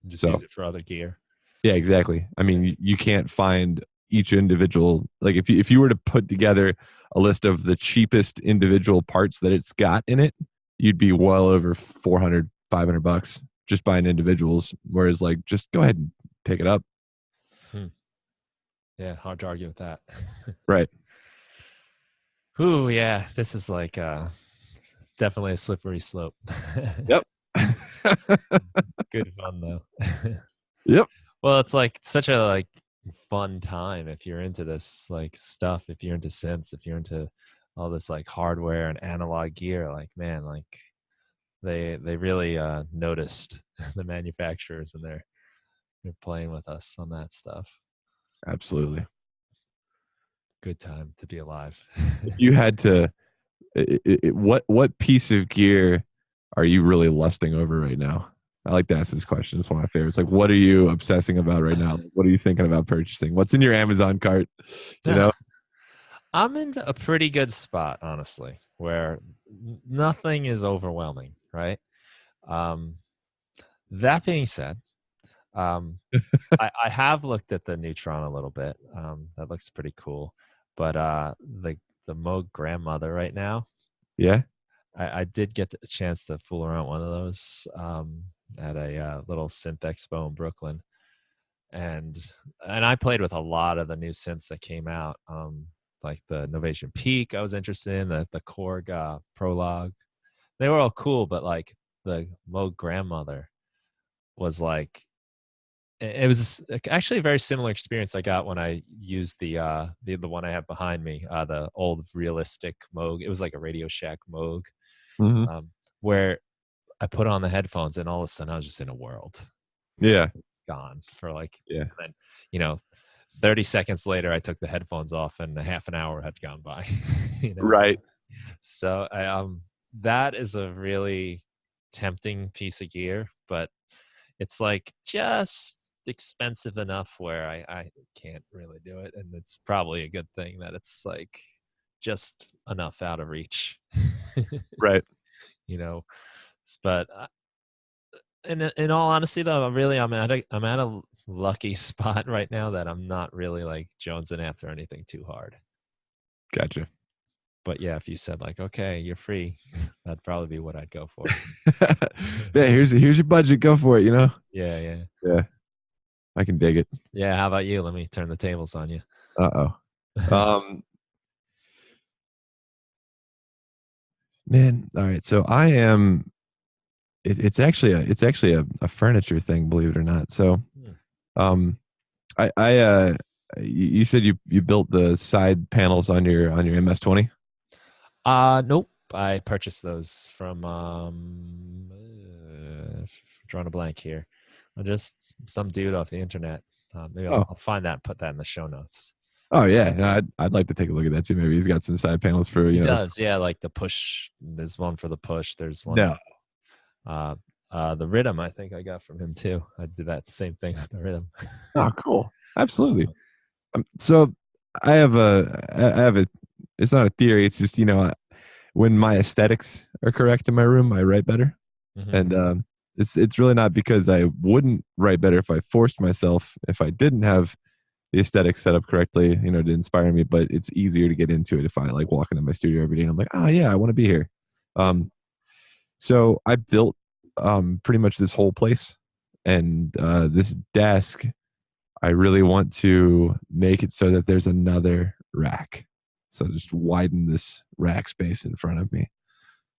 Just So use it for other gear. yeah, exactly. I Yeah. mean, you can't find each individual, like if you were to put together a list of the cheapest individual parts that it's got in it, you'd be well over 400, $500 just buying individuals. Whereas like, just go ahead and pick it up. Hmm. Yeah. Hard to argue with that. Right. Ooh, yeah. This is like definitely a slippery slope. Yep. Good fun though. Yep. Well, it's like such a like fun time if you're into this like stuff, if you're into synths, if you're into all this like hardware and analog gear, like man, like they really noticed the manufacturers, and they're playing with us on that stuff. Absolutely. Good time to be alive. If you had to, what piece of gear are you really lusting over right now? I like to ask this question. It's one of my favorites. Like, what are you obsessing about right now? What are you thinking about purchasing? What's in your Amazon cart? You know? I'm in a pretty good spot, honestly, where nothing is overwhelming, right? Um, that being said, I have looked at the Neutron a little bit. That looks pretty cool. But the Moog grandmother right now, Yeah. I did get a chance to fool around one of those at a little synth expo in Brooklyn, and I played with a lot of the new synths that came out, like the Novation Peak. I was interested in the Korg Prologue. They were all cool, but like the Moog grandmother was like it was actually a very similar experience I got when I used the one I have behind me, the old realistic Moog. It was like a Radio Shack Moog, Hmm. where I put on the headphones and all of a sudden I was just in a world Yeah. gone for like, Yeah. and then, you know, 30 seconds later, I took the headphones off and a half an hour had gone by, you know? Right. So that is a really tempting piece of gear, but it's like just expensive enough where I can't really do it. And it's probably a good thing that it's like just enough out of reach, Right. you know? But in all honesty, though, really, I'm at a lucky spot right now that I'm not really like jonesing after anything too hard. Gotcha. But yeah, if you said like, okay, you're free, that'd probably be what I'd go for. Yeah. Here's your budget. Go for it. You know? Yeah, yeah, Yeah. I can dig it. yeah. How about you? Let me turn the tables on you. Uh oh. Man. All right. So I am. It's actually a furniture thing, believe it or not. So, Hmm. um, you said you built the side panels on your MS-20. Nope. I purchased those from drawing a blank here. Just some dude off the internet. Maybe Oh, I'll find that and put that in the show notes. oh yeah. No, I'd like to take a look at that too. Maybe he's got some side panels for He you know. does, yeah. Like the push. There's one for the push. There's one No. for the rhythm. I think I got from him too. I did that same thing with the rhythm. Oh, cool. Absolutely. So I have a. It's not a theory. It's just when my aesthetics are correct in my room, I write better. Mhm. And it's really not because I wouldn't write better if I forced myself. If I didn't have the aesthetic set up correctly, to inspire me. But it's easier to get into it if I like walk into my studio every day and I'm like, oh yeah, I want to be here. Yeah, So I built pretty much this whole place, and this desk. I really want to make it so that there's another rack. So just widen this rack space in front of me.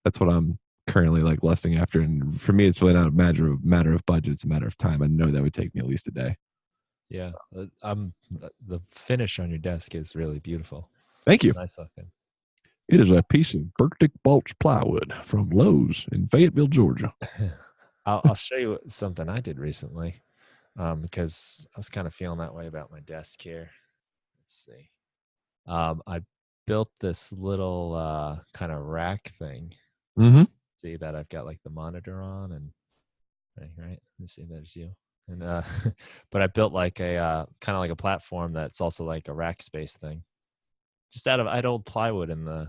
That's what I'm currently like lusting after. And for me, it's really not a matter of budget. It's a matter of time. I know that would take me at least a day. yeah. The finish on your desk is really beautiful. Thank you. Nice looking. It is a piece of Burdick Balch plywood from Lowe's in Fayetteville, Georgia. I'll show you something I did recently, because I was kind of feeling that way about my desk here. Let's see. I built this little kind of rack thing. Mm-hmm. See that I've got like the monitor on and right. You see, there's you. And but I built like a kind of like a platform that's also like a rack space thing. Just out of I had old plywood in the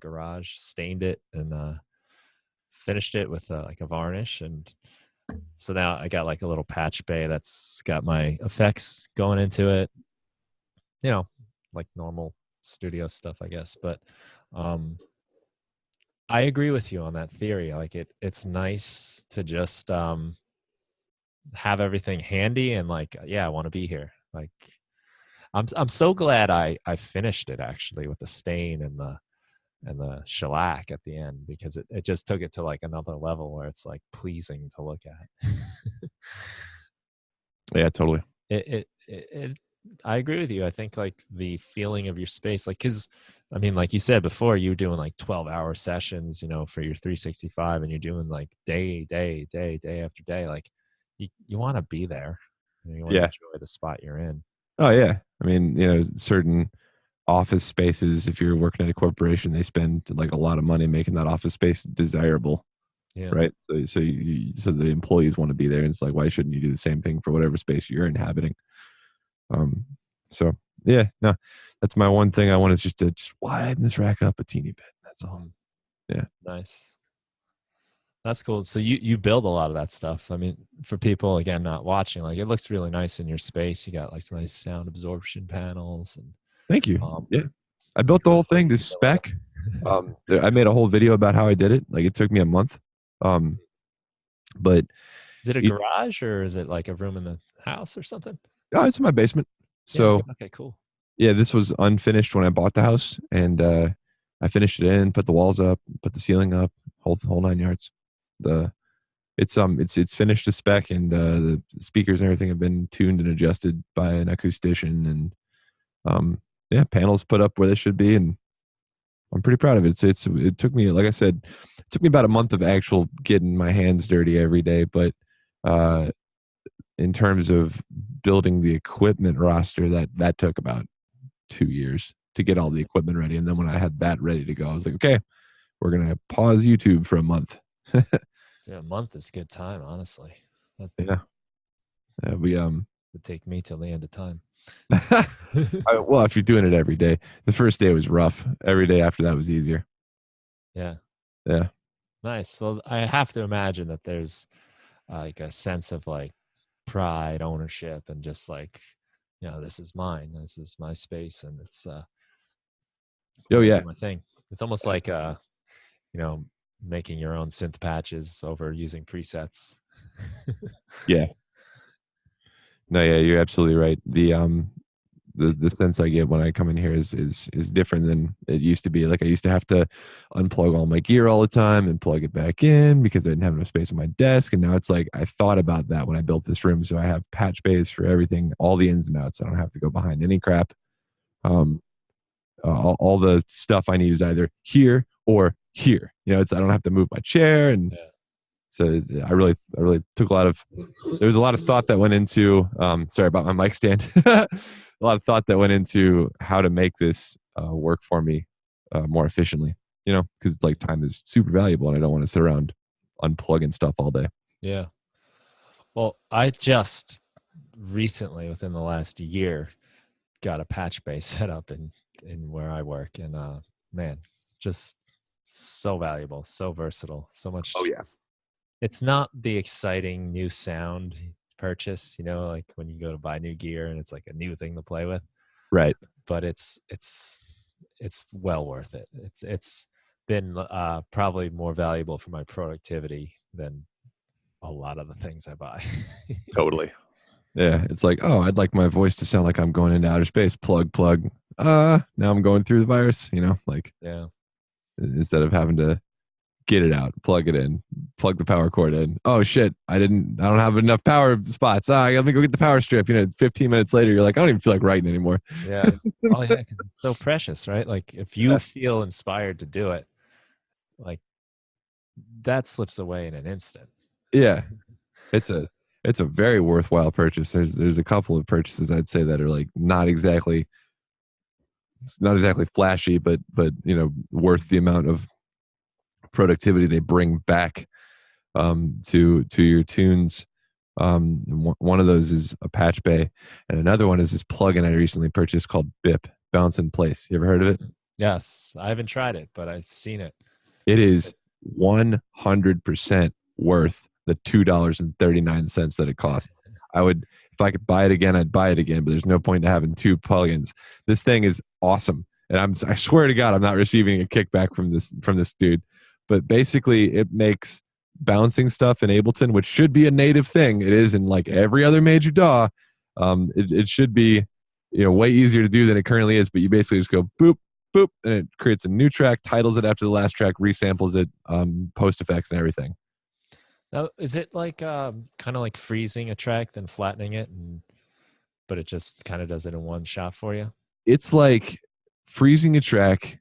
garage, stained it and finished it with like a varnish, and so now I got like a little patch bay that's got my effects going into it. You know, like normal studio stuff, I guess. But um, I agree with you on that theory. Like it's nice to just have everything handy and like, yeah, I want to be here. Like I'm so glad I finished it actually with the stain and the shellac at the end, because it just took it to like another level where it's like pleasing to look at. Yeah, totally. it I agree with you. I think like the feeling of your space, like, because I mean, like you said before, you were doing like 12-hour sessions, for your 365, and you're doing like day after day. Like you want to be there. You want to Yeah. enjoy the spot you're in. Oh yeah. I mean, certain office spaces, if you're working at a corporation, they spend like a lot of money making that office space desirable, Yeah. right? So the employees want to be there, and it's like, why shouldn't you do the same thing for whatever space you're inhabiting? Um, so yeah, no, that's my one thing I want, is just widen this rack up a teeny bit. That's all. Mhm. Yeah. Nice. That's cool. So you build a lot of that stuff. I mean, for people again not watching, like it looks really nice in your space. You got like some nice sound absorption panels and Thank you. um Yeah. I built the whole nice little thing to humidor. spec. I made a whole video about how I did it. Like, it took me a month. But Is it a it, garage or is it like a room in the house or something? oh, it's in my basement. Yeah. So Okay, cool. yeah, this was unfinished when I bought the house, and I finished it in, put the walls up, put the ceiling up, whole 9 yards. The it's finished to spec, and the speakers and everything have been tuned and adjusted by an acoustician, and yeah, panels put up where they should be, and I'm pretty proud of it. It took me, like I said, it took me about a month of actual getting my hands dirty every day, but uh, in terms of building the equipment roster, that took about 2 years to get all the equipment ready. And then when I had that ready to go, I was like, okay, we're gonna pause YouTube for a month. Yeah, a month is a good time, honestly. That Yeah, we would take me till the end of time. well, if you're doing it every day, the first day was rough. Every day after that was easier. Yeah. Yeah. Nice. Well, I have to imagine that there's like a sense of like pride, ownership, and just like, this is mine. This is my space, and it's Oh I'm gonna yeah. do my thing. It's almost like you know, making your own synth patches over using presets. Yeah. No, yeah, you're absolutely right. The sense I get when I come in here is different than it used to be. Like, I used to have to unplug all my gear all the time and plug it back in because I didn't have enough space on my desk. And now it's like, I thought about that when I built this room, so I have patch bays for everything, all the ins and outs. I don't have to go behind any crap. Um, all the stuff I need is either here or here. I don't have to move my chair, and Yeah. so I really took a lot of. There was a lot of thought that went into. Sorry about my mic stand. A lot of thought that went into how to make this work for me more efficiently. Because it's like, time is super valuable, and I don't want to sit around unplugging stuff all day. Yeah. Well, I just recently, within the last year, got a patch bay set up in where I work, and man, just so valuable, so versatile, so Oh much. yeah. It's not the exciting new sound purchase, like when you go to buy new gear and it's like a new thing to play with, Right. but it's well worth it. It's been probably more valuable for my productivity than a lot of the things I buy. Totally. Yeah. It's like, oh, I'd like my voice to sound like I'm going into outer space. Plug. Now I'm going through the virus. Like, Yeah. instead of having to get it out, plug it in, plug the power cord in. Oh shit, I don't have enough power spots. Let me go get the power strip. 15 minutes later, you're like, I don't even feel like writing anymore. Yeah. Oh yeah, 'cause it's so precious, right? Like if you feel inspired to do it, like that slips away in an instant. Yeah, it's a very worthwhile purchase. There's a couple of purchases I'd say that are like not exactly flashy, but worth the amount of productivity they bring back to your tunes. One of those is a patch bay, and another one is this plugin I recently purchased called BIP, Bounce in Place. You ever heard of it? Yes, I haven't tried it, but I've seen it. It is 100% worth the $2.39 that it costs. If I could buy it again, I'd buy it again, but there's no point in having two plugins. This thing is awesome. And I swear to God, I'm not receiving a kickback from this dude. But basically, it makes bouncing stuff in Ableton, which should be a native thing. It is in like every other major DAW. It should be, way easier to do than it currently is. But you basically just go boop, boop, and it creates a new track, titles it after the last track, resamples it, post effects and everything. Now, is it like kind of like freezing a track, then flattening it, but it just kind of does it in one shot for you? It's like freezing a track,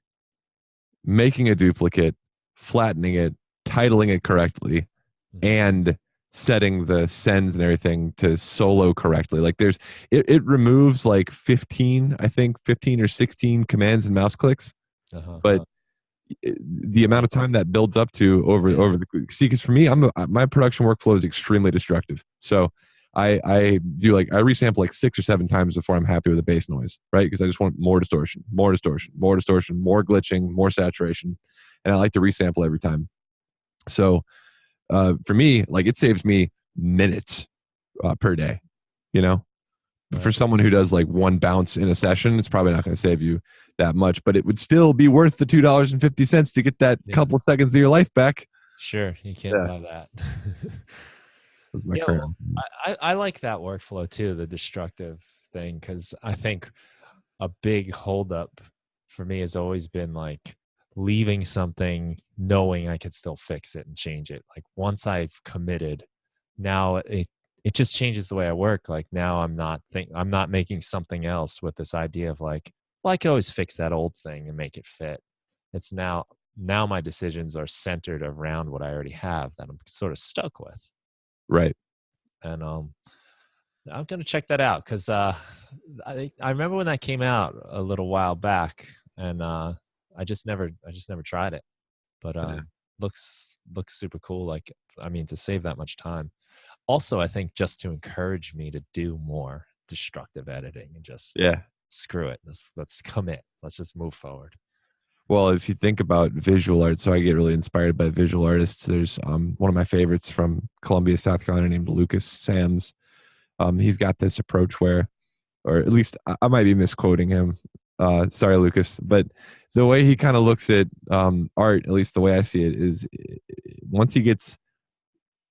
making a duplicate, flattening it, titling it correctly, Mhm. and setting the sends and everything to solo correctly. Like it removes like 15, I think 15 or 16 commands and mouse clicks, Uh-huh. but the amount of time that builds up to Yeah. over the see, because for me, my production workflow is extremely destructive. So I do like I resample like 6 or 7 times before I'm happy with the bass noise, right? Because I just want more distortion, more distortion, more distortion, more glitching, more saturation, and I like to resample every time. So for me, like it saves me minutes per day. You know, for Right. someone who does like one bounce in a session, it's probably not going to save you that much, but it would still be worth the $2.50 to get that Yeah. couple seconds of your life back. Sure. You can't Yeah, buy that. that's my Yeah, well, current. I like that workflow too, the destructive thing, because I think a big holdup for me has always been like leaving something knowing I could still fix it and change it. Like once I've committed, now it just changes the way I work. Like now I'm not making something else with this idea of like, well, I could always fix that old thing and make it fit. It's now my decisions are centered around what I already have that I'm sort of stuck with. Right. And I'm gonna check that out because I remember when that came out a little while back, and I just never tried it. But Yeah. looks super cool. Like I mean, to save that much time. Also, I think just to encourage me to do more destructive editing and just Yeah. screw it. Let's commit. Let's just move forward. Well, if you think about visual art, so I get really inspired by visual artists. There's one of my favorites from Columbia, South Carolina, named Lucas Sams. He's got this approach where, or at least I might be misquoting him. Sorry, Lucas, but the way he kind of looks at art, at least the way I see it, is once he gets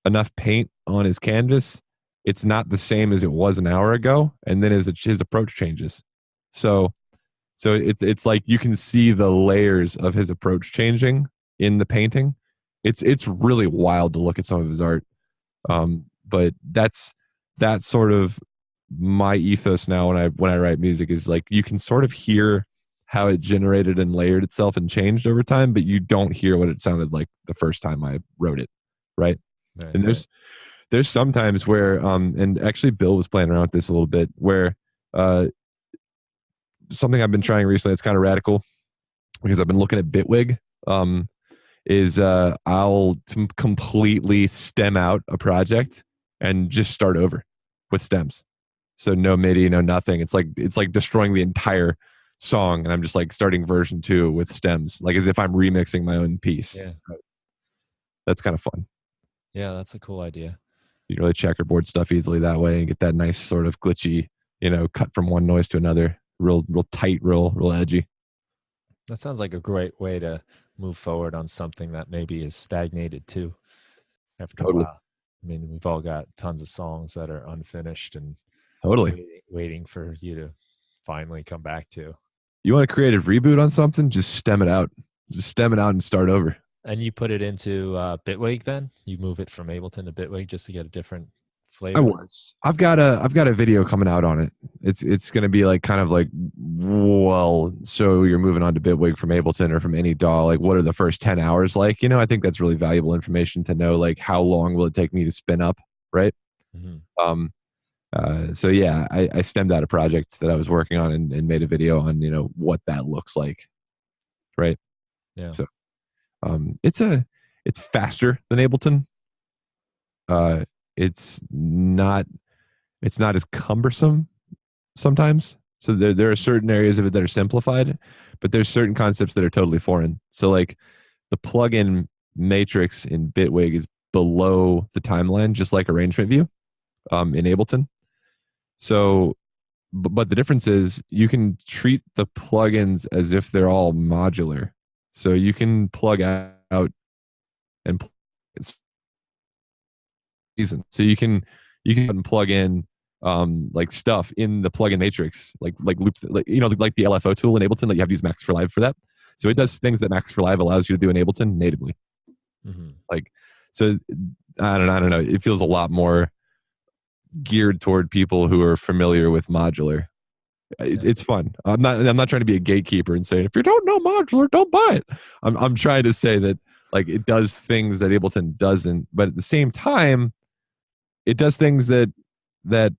enough paint on his canvas, it's not the same as it was an hour ago, and then his approach changes. So it's like you can see the layers of his approach changing in the painting. It's really wild to look at some of his art. But that's sort of my ethos now when I write music is like you can sort of hear how it generated and layered itself and changed over time, but you don't hear what it sounded like the first time I wrote it, right? Right. And there's sometimes where and actually Bill was playing around with this a little bit where uh something I've been trying recently, it's kind of radical because I've been looking at Bitwig. Is I'll completely stem out a project and just start over with stems. So no MIDI, no nothing. It's like destroying the entire song, and I'm just like starting version 2 with stems, like as if I'm remixing my own piece. Yeah. That's kind of fun. Yeah. That's a cool idea. You can really checkerboard stuff easily that way and get that nice sort of glitchy, cut from one noise to another, real tight, real edgy. That sounds like a great way to move forward on something that maybe is stagnated too after a Totally, while. I mean, we've all got tons of songs that are unfinished and totally. waiting for you to finally come back to. You want a creative reboot on something? Just stem it out. Just stem it out and start over. And you put it into Bitwig then? You move it from Ableton to Bitwig just to get a different I flavor? was. I've got a video coming out on it. It's going to be like kind of like, well, so you're moving on to Bitwig from Ableton or from any DAW. Like, what are the first 10 hours like? I think that's really valuable information to know. Like, how long will it take me to spin up, right? Hmm. Um. So yeah, I stemmed out a project that I was working on and made a video on what that looks like, right? Yeah. So it's faster than Ableton. Uh, it's not it's not as cumbersome sometimes. So there are certain areas of it that are simplified, but there's certain concepts that are totally foreign. So like the plugin matrix in Bitwig is below the timeline, just like arrangement view in Ableton. So, but the difference is you can treat the plugins as if they're all modular. So you can plug out and reason. So you can plug in like stuff in the plugin matrix, like loops, like like the LFO tool in Ableton. Like you have to use Max for Live for that. So it does things that Max for Live allows you to do in Ableton natively. Hmm. Like so, I don't know. It feels a lot more geared toward people who are familiar with modular. Yeah. It's fun. I'm not trying to be a gatekeeper and saying if you don't know modular, don't buy it. I'm trying to say that like it does things that Ableton doesn't, but at the same time, it does things that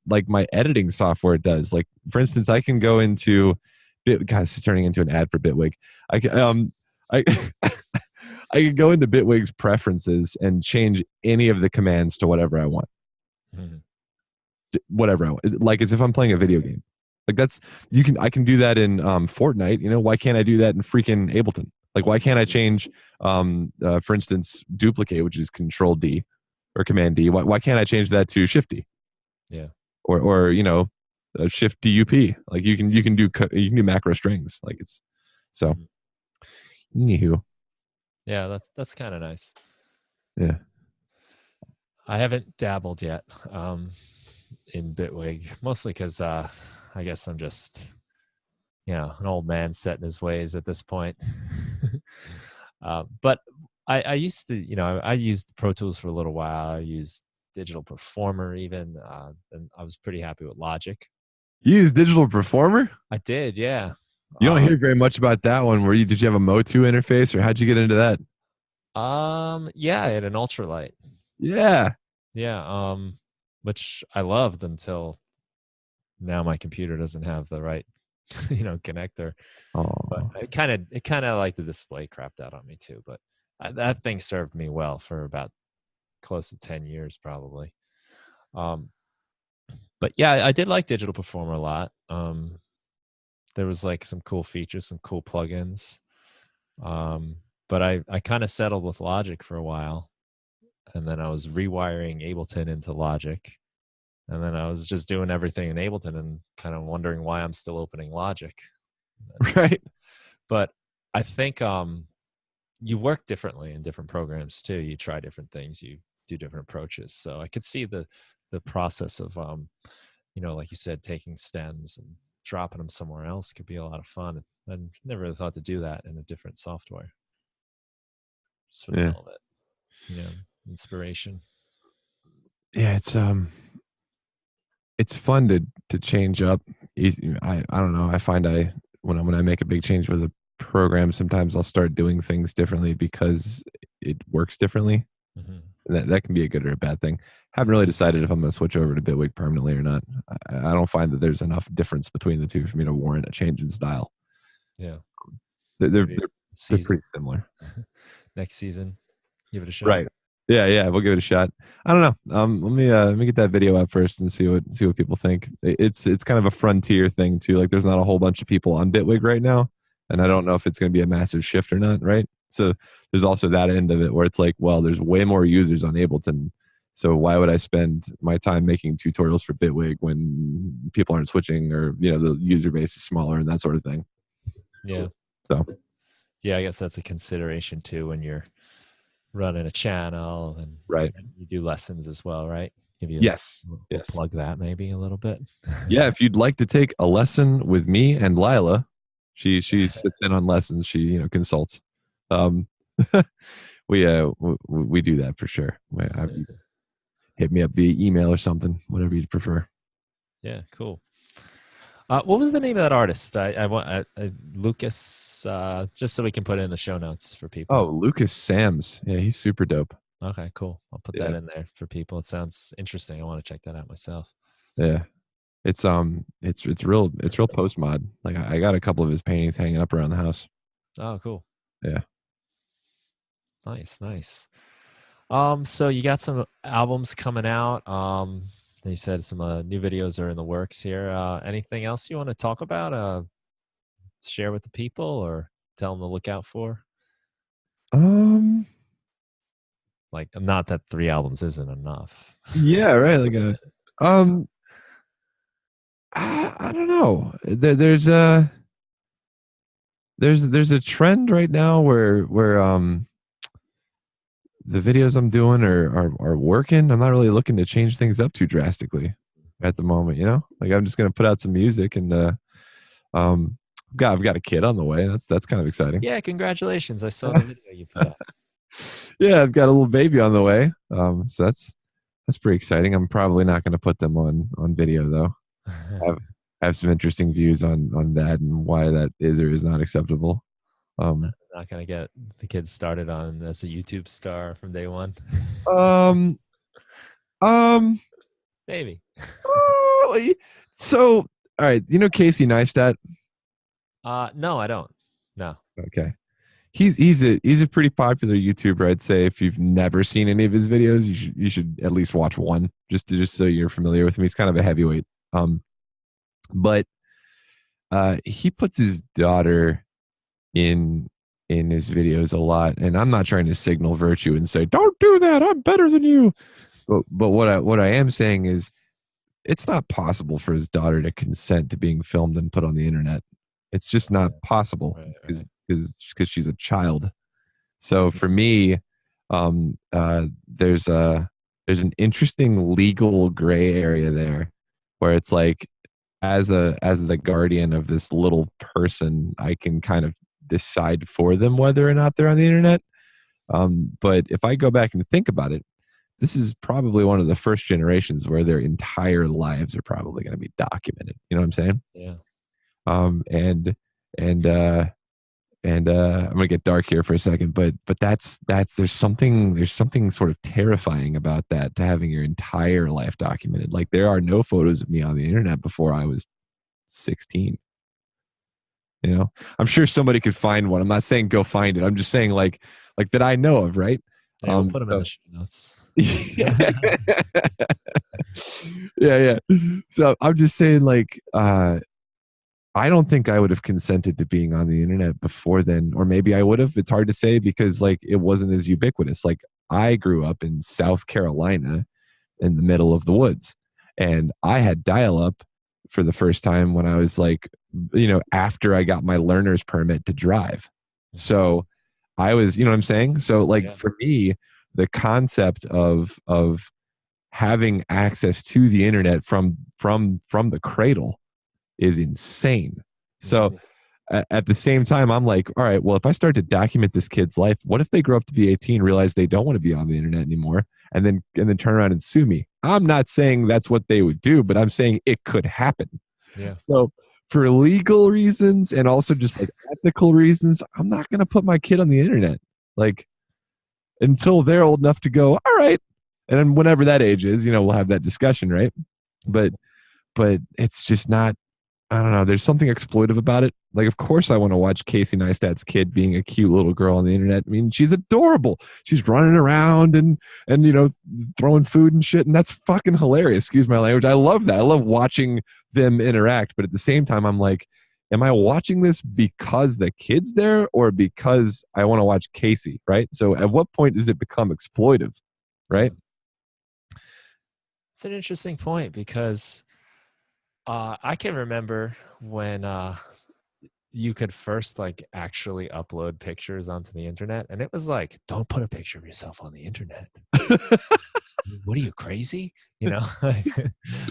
like my editing software does. Like for instance, I can go into guys, this is turning into an ad for Bitwig. I I can go into Bitwig's preferences and change any of the commands to whatever I want. Mhm. Whatever I want. Like as if I'm playing a video game. Like that's I can do that in Fortnite. You know, why can't I do that in freaking Ableton? Like why can't I change for instance duplicate, which is Control D or Command D? Why can't I change that to Shift D? Yeah. Or you know, Shift DUP? Like you can do macro strings. Like it's so. Mhm. Anywho, Yeah, that's kind of nice. yeah. I haven't dabbled yet in Bitwig, mostly because I guess I'm just, an old man set in his ways at this point. But I used to, I used Pro Tools for a little while. I used Digital Performer even, and I was pretty happy with Logic. You use Digital Performer? I did, yeah. You don't hear very much about that one. Did you have a Motu interface or how'd you get into that? Yeah, I had an ultralight. Yeah. Yeah, which I loved until now my computer doesn't have the right, connector. But Oh. it kind of like the display crapped out on me too. But that thing served me well for about close to 10 years probably. But yeah, I did like Digital Performer a lot. There was like some cool features, some cool plugins. But I kind of settled with Logic for a while, and then I was rewiring Ableton into Logic, and then I was just doing everything in Ableton and kind of wondering why I'm still opening Logic. Right. But I think you work differently in different programs too. You try different things, you do different approaches. So I could see the process of like you said, taking stems and dropping them somewhere else could be a lot of fun. I never really thought to do that in a different software, just for the Yeah. hell of it. Inspiration. Yeah, it's fun to change up. I don't know. I find when I make a big change with a program, sometimes I'll start doing things differently because it works differently. Mm-hmm. And that can be a good or a bad thing. Haven't really decided if I'm going to switch over to Bitwig permanently or not. I don't find that there's enough difference between the two for me to warrant a change in style. Yeah. They're pretty similar. Next season, give it a shot. Right. Yeah, we'll give it a shot. I don't know. Let me get that video up first and see what people think. It's kind of a frontier thing too. Like there's not a whole bunch of people on Bitwig right now, and I don't know if it's going to be a massive shift or not. Right. So there's also that end of it where it's like, well, there's way more users on Ableton. So why would I spend my time making tutorials for Bitwig when people aren't switching or the user base is smaller and that sort of thing. Yeah. So yeah, I guess that's a consideration too when you're running a channel and right. you do lessons as well, right? Yes. We'll plug that maybe a little bit. Yeah, if you'd like to take a lesson with me and Lyla, she sits in on lessons. She consults. We do that for sure. Hit me up via email or something, whatever you'd prefer. Yeah, cool. What was the name of that artist? I want Lucas, just so we can put it in the show notes for people. Oh, Lucas Sams. Yeah, he's super dope. Okay, cool. I'll put that in there for people. It sounds interesting. I want to check that out myself. Yeah, it's real post mod. Like I got a couple of his paintings hanging up around the house. Oh, cool. Yeah. Nice. So you got some albums coming out. You said some new videos are in the works here. Anything else you want to talk about? Share with the people or tell them to look out for? Like, not that 3 albums isn't enough. Yeah, right. Like I don't know. There's a trend right now where the videos I'm doing are working. I'm not really looking to change things up too drastically at the moment, Like I'm just gonna put out some music and I've got a kid on the way. That's kind of exciting. Yeah, congratulations. I saw the video you put out. Yeah, I've got a little baby on the way. So that's pretty exciting. I'm probably not gonna put them on video though. I have some interesting views on that and why that is or is not acceptable. Um, Not gonna get the kids started on as a YouTube star from day one. um, um, Maybe. uh, so all right, you know Casey Neistat? No, I don't. No. Okay. He's a pretty popular YouTuber. I'd say if you've never seen any of his videos, you should at least watch one just so you're familiar with him. He's kind of a heavyweight. But he puts his daughter in his videos a lot, and I'm not trying to signal virtue and say don't do that. I'm better than you. But what I am saying is it's not possible for his daughter to consent to being filmed and put on the internet. It's just not possible Right, because right. she's a child. So for me, there's an interesting legal gray area there, where it's like as the guardian of this little person, I can kind of decide for them whether or not they're on the internet. But if I go back and think about it, this is probably one of the first generations where their entire lives are probably going to be documented. You know what I'm saying? Yeah. Um, and and I'm gonna get dark here for a second, but that's there's something sort of terrifying about that, to having your entire life documented. Like there are no photos of me on the internet before I was 16. You know, I'm sure somebody could find one. I'm not saying go find it. I'm just saying like that I know of, right? Yeah, we'll put them in So the show notes. yeah, yeah. So I'm just saying, like, I don't think I would have consented to being on the internet before then, or maybe I would have. It's hard to say because like it wasn't as ubiquitous. Like I grew up in South Carolina in the middle of the woods, and I had dial up for the first time when I was like, after I got my learner's permit to drive. So I was, you know what I'm saying? So like Yeah. for me, the concept of having access to the internet from the cradle is insane. So Mhm. at the same time, I'm like, all right, well, if I start to document this kid's life, what if they grow up to be 18, realize they don't want to be on the internet anymore, and then turn around and sue me? I'm not saying that's what they would do, but I'm saying it could happen. Yeah. So for legal reasons and also just like ethical reasons, I'm not going to put my kid on the internet. Like until they're old enough to go, all right. And then whenever that age is, we'll have that discussion, right? But it's just not, I don't know. There's something exploitive about it. Like, of course, I want to watch Casey Neistat's kid being a cute little girl on the internet. I mean, she's adorable. She's running around and throwing food and shit, and that's fucking hilarious. Excuse my language. I love that. I love watching them interact. But at the same time, I'm like, am I watching this because the kid's there or because I want to watch Casey? Right. So, at what point does it become exploitive? Yeah. Right. It's an interesting point because I can remember when you could first like actually upload pictures onto the internet, and it was like, don't put a picture of yourself on the internet. What are you, crazy? You know, If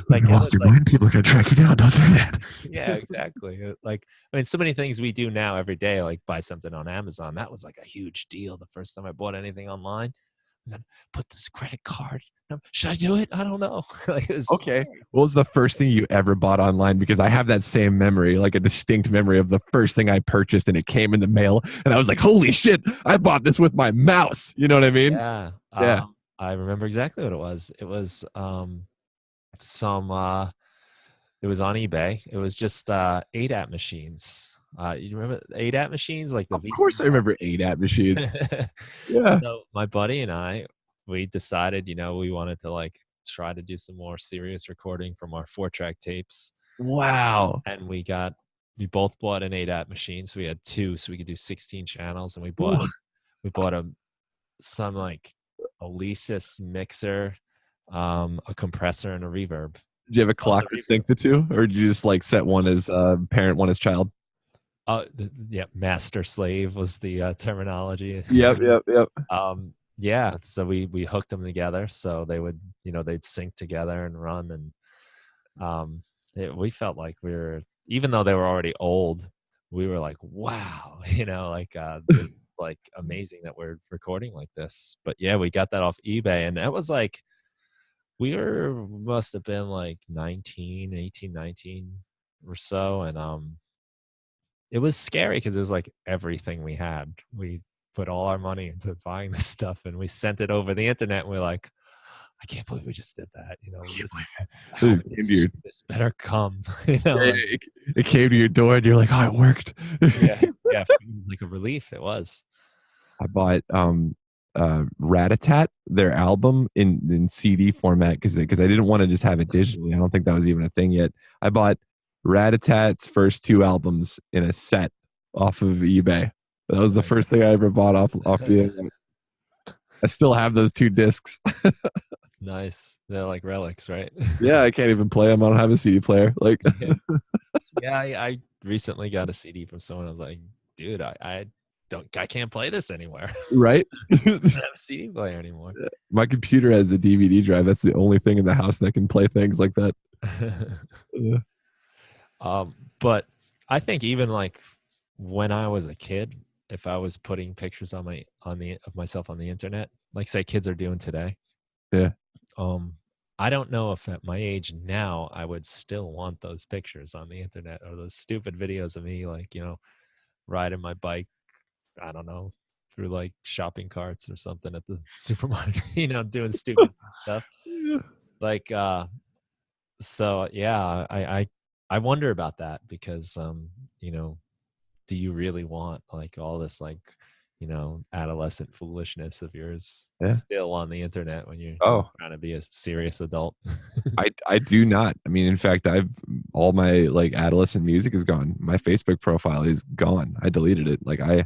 like you it lost was your like, mind, people are gonna track you down. Don't do that. yeah, exactly. Like, I mean, so many things we do now every day, like buy something on Amazon. That was like a huge deal the first time I bought anything online. I'm gonna put this credit card. Should I do it? I don't know. Like it was, Okay. What was the first thing you ever bought online? Because I have that same memory, like a distinct memory of the first thing I purchased and it came in the mail. And I was like, holy shit, I bought this with my mouse. You know what I mean? yeah. Yeah. I remember exactly what it was. It was some it was on eBay. It was just ADAT machines. You remember ADAT machines, like the Of course I remember ADAT machines. VCR? Yeah. So my buddy and I, we decided, we wanted to like try to do some more serious recording from our 4-track tapes. Wow. And we both bought an ADAT machine. So we had two, so we could do 16 channels. And Ooh. we bought some like a Lesis mixer, a compressor, and a reverb. Did you have a Love clock the to reverb. sync the two? Or did you just like set one as parent, one as child? Yeah, master slave was the terminology. Yep, yep, yep. Yeah, so we hooked them together so they would, they'd sync together and run, and we felt like we were, even though they were already old, we were like, wow, like this is like amazing that we're recording like this. But yeah, we got that off eBay, and that was like must have been like 19, 18, 19. or so, and it was scary because it was like everything we had. We put all our money into buying this stuff, and we sent it over the internet. And we're like, I can't believe we just did that. You I know, can't this believe it. how It came to your, this better come. You know, yeah, like, it came to your door, and you're like, oh, it worked. yeah, yeah. It was like a relief. It was. I bought Ratatat, their album in CD format because I didn't want to just have it digitally. I don't think that was even a thing yet. I bought Ratatat's first two albums in a set off of eBay. That was the Nice. first thing I ever bought off the internet. I still have those two discs. Nice. They're like relics, right? Yeah, I can't even play them. I don't have a CD player. Like, Yeah. Yeah, I recently got a CD from someone. I was like, dude, I can't play this anywhere. right? I don't have a CD player anymore. My computer has a DVD drive. That's the only thing in the house that can play things like that. Yeah. But I think even like when I was a kid, if I was putting pictures on the of myself on the internet, like say kids are doing today, Yeah. um, I don't know if at my age now I would still want those pictures on the internet or those stupid videos of me like, you know, riding my bike, I don't know, through like shopping carts or something at the supermarket, you know, doing stupid stuff. Yeah. Like so yeah, I wonder about that because you know, do you really want like all this like, you know, adolescent foolishness of yours Yeah. still on the internet when you're Oh, trying to be a serious adult? I do not. I mean, in fact, I've all my like adolescent music is gone. My Facebook profile is gone. I deleted it. Like I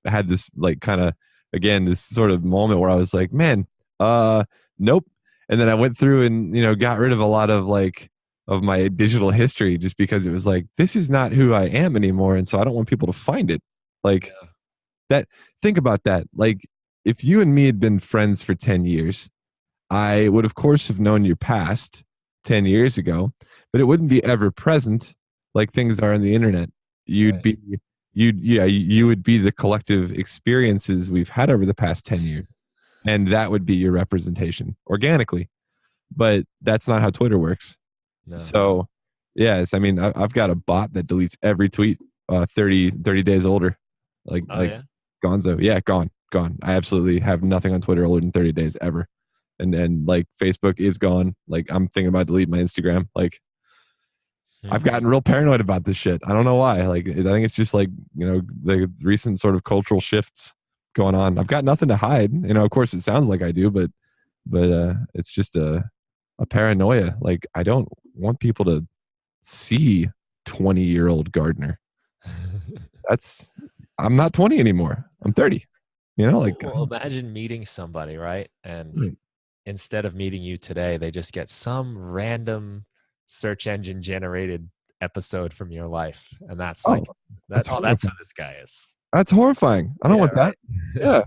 had this like kind of again this sort of moment where I was like, man, nope. And then I went through and got rid of a lot of like of my digital history just because it was like this is not who I am anymore, and so I don't want people to find it. Like Yeah. that. Think about that. Like if you and me had been friends for 10 years, I would, of course, have known your past 10 years ago, but it wouldn't be ever present like things are on the internet. You'd Right. be, you would be the collective experiences we've had over the past 10 years. And that would be your representation organically. But that's not how Twitter works. No. So, yes, I mean, I've got a bot that deletes every tweet 30 days older. Oh Like yeah. Gonzo. Yeah, gone. I absolutely have nothing on Twitter older than 30 days ever. And like Facebook is gone. Like I'm thinking about deleting my Instagram. Like I've Hmm. gotten real paranoid about this shit. I don't know why. Like I think it's just like, the recent sort of cultural shifts going on. I've got nothing to hide. Of course it sounds like I do, but it's just a paranoia. Like I don't want people to see 20-year-old Gardner. That's I'm not 20 anymore. I'm 30. Like Well, imagine meeting somebody, right? And instead of meeting you today, they just get some random search engine generated episode from your life, and that's like oh, that. that's Oh, that's who horrifying. this guy is. That's horrifying. I don't Yeah, want that. right. Yeah.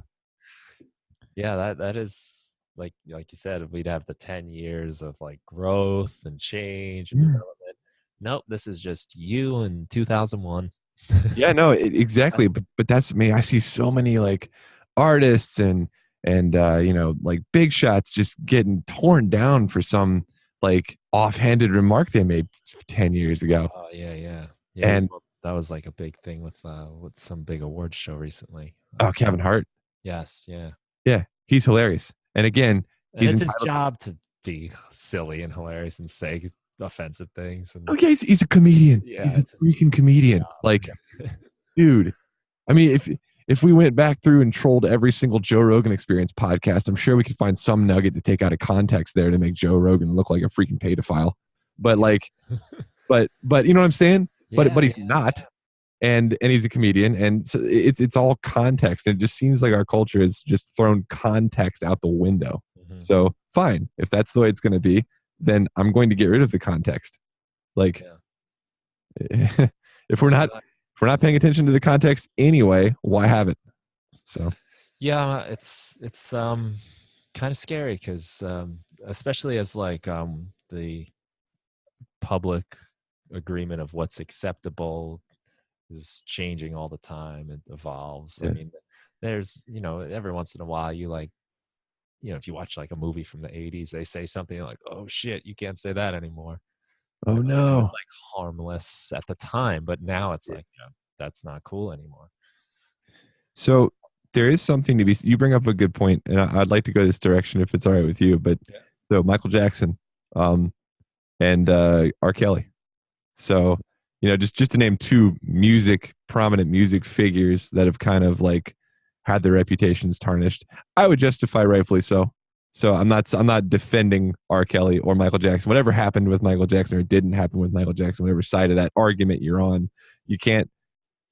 Yeah, that is like you said, we'd have the 10 years of like growth and change and Yeah. development. Nope, this is just you in 2001. Yeah, no, exactly. But that's me. I see so many like artists and like big shots just getting torn down for some like offhanded remark they made 10 years ago. Oh yeah, yeah, yeah. And Well, that was like a big thing with some big awards show recently. oh, Kevin Hart. Yes, yeah. Yeah, he's hilarious. And again, And he's it's his entitled. job to be silly and hilarious and say offensive things. And Oh yeah, he's a comedian. yeah, He's a it's freaking his comedian. Like, job. dude, I mean, if we went back through and trolled every single Joe Rogan Experience podcast, I'm sure we could find some nugget to take out of context there to make Joe Rogan look like a freaking pedophile. But like, but you know what I'm saying? But Yeah, he's not, and he's a comedian, and so it's all context. And it just seems like our culture has just thrown context out the window. mhm, So fine, if that's the way it's going to be, then I'm going to get rid of the context. Like, yeah. if we're not if we're not paying attention to the context anyway, why have it? So Yeah, it's kind of scary because especially as like the public agreement of what's acceptable is changing all the time. It evolves. I yeah, mean, there's, you know, every once in a while you like, you know, if you watch like a movie from the 80s, they say something like, oh shit, you can't say that anymore. Oh It was no. like harmless at the time, but now it's like, that's not cool anymore. So there is something to be. You bring up a good point, and I'd like to go this direction if it's all right with you. But Yeah. so Michael Jackson, um, and R. Kelly. So just to name two prominent music figures that have kind of like had their reputations tarnished. I would justify rightfully so. So I'm not defending R. Kelly or Michael Jackson. Whatever happened with Michael Jackson or didn't happen with Michael Jackson, whatever side of that argument you're on, you can't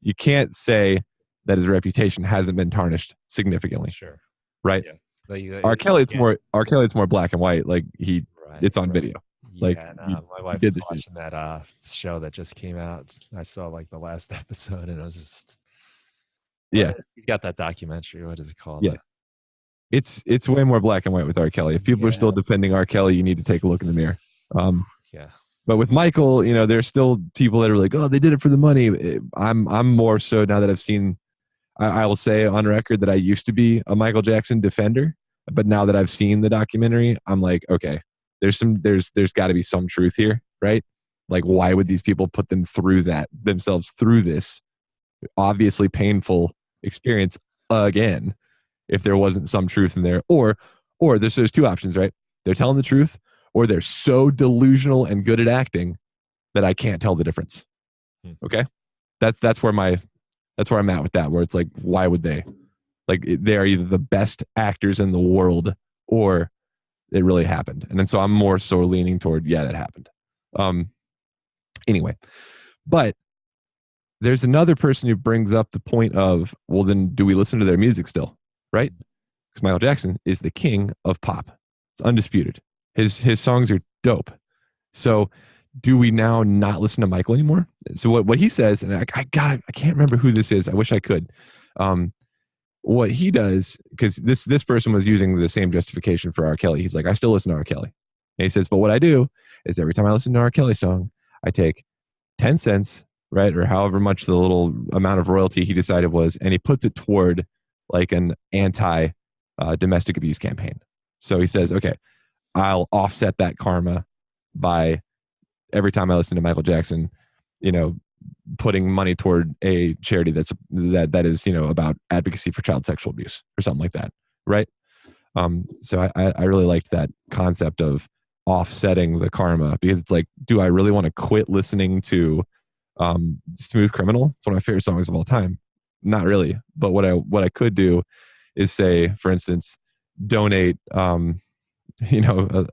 you can't say that his reputation hasn't been tarnished significantly, Sure. right? Yeah. R. Kelly, it's Yeah. more R. Kelly, it's more black and white. Like Right. it's on video. Like Yeah. And my he wife did was the shit. watching that show that just came out. I saw like the last episode, and it was just Yeah, he's got that documentary. What is it called? yeah. It's way more black and white with R. Kelly. If people are still Yeah. defending R. Kelly, you need to take a look in the mirror. Yeah. But with Michael, there's still people that are like, oh, they did it for the money. I'm more so now that I've seen. I will say on record that I used to be a Michael Jackson defender, but now that I've seen the documentary, I'm like, okay, there's got to be some truth here, right? Like, why would these people put themselves through this obviously painful experience again if there wasn't some truth in there? Or there's two options, right? They're telling the truth, or they're so delusional and good at acting that I can't tell the difference. Okay, that's where I'm at with that. Where it's like, why would they? Like, they are either the best actors in the world, or it really happened. And then so I'm more so leaning toward, yeah, that happened. Anyway, but there's another person who brings up the point of, well, then do we listen to their music still, right? Because Michael Jackson is the king of pop. It's undisputed. His songs are dope. So do we now not listen to Michael anymore? So what he says, and I can't remember who this is. I wish I could. What he does, because this person was using the same justification for R. Kelly. He's like, I still listen to R. Kelly. And he says, but what I do is every time I listen to R. Kelly song, I take 10 cents, right? Or however much the little amount of royalty he decided was, and he puts it toward like an anti domestic abuse campaign. So he says, okay, I'll offset that karma by every time I listen to Michael Jackson, putting money toward a charity that is, about advocacy for child sexual abuse or something like that. Right. So I really liked that concept of offsetting the karma, because it's like, do I really want to quit listening to Smooth Criminal? It's one of my favorite songs of all time. Not really. But what I could do is say, for instance, donate, a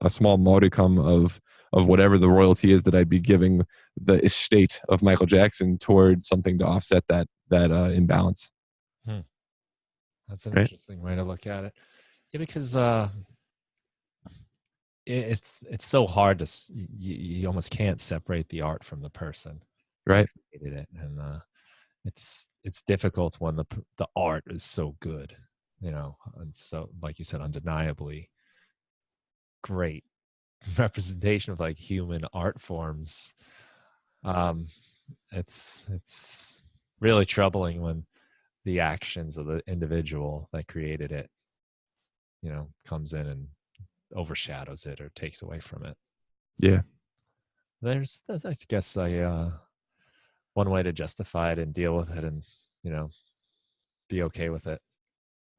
small modicum of whatever the royalty is that I'd be giving the estate of Michael Jackson toward something to offset that imbalance. That's an Right. interesting way to look at it. Yeah, because it's so hard to you almost can't separate the art from the person Right. who created it, and it's difficult when the art is so good, and so, like you said, undeniably great representation of like human art forms. It's really troubling when the actions of the individual that created it, comes in and overshadows it or takes away from it. Yeah. That's I guess one way to justify it and deal with it, and be okay with it.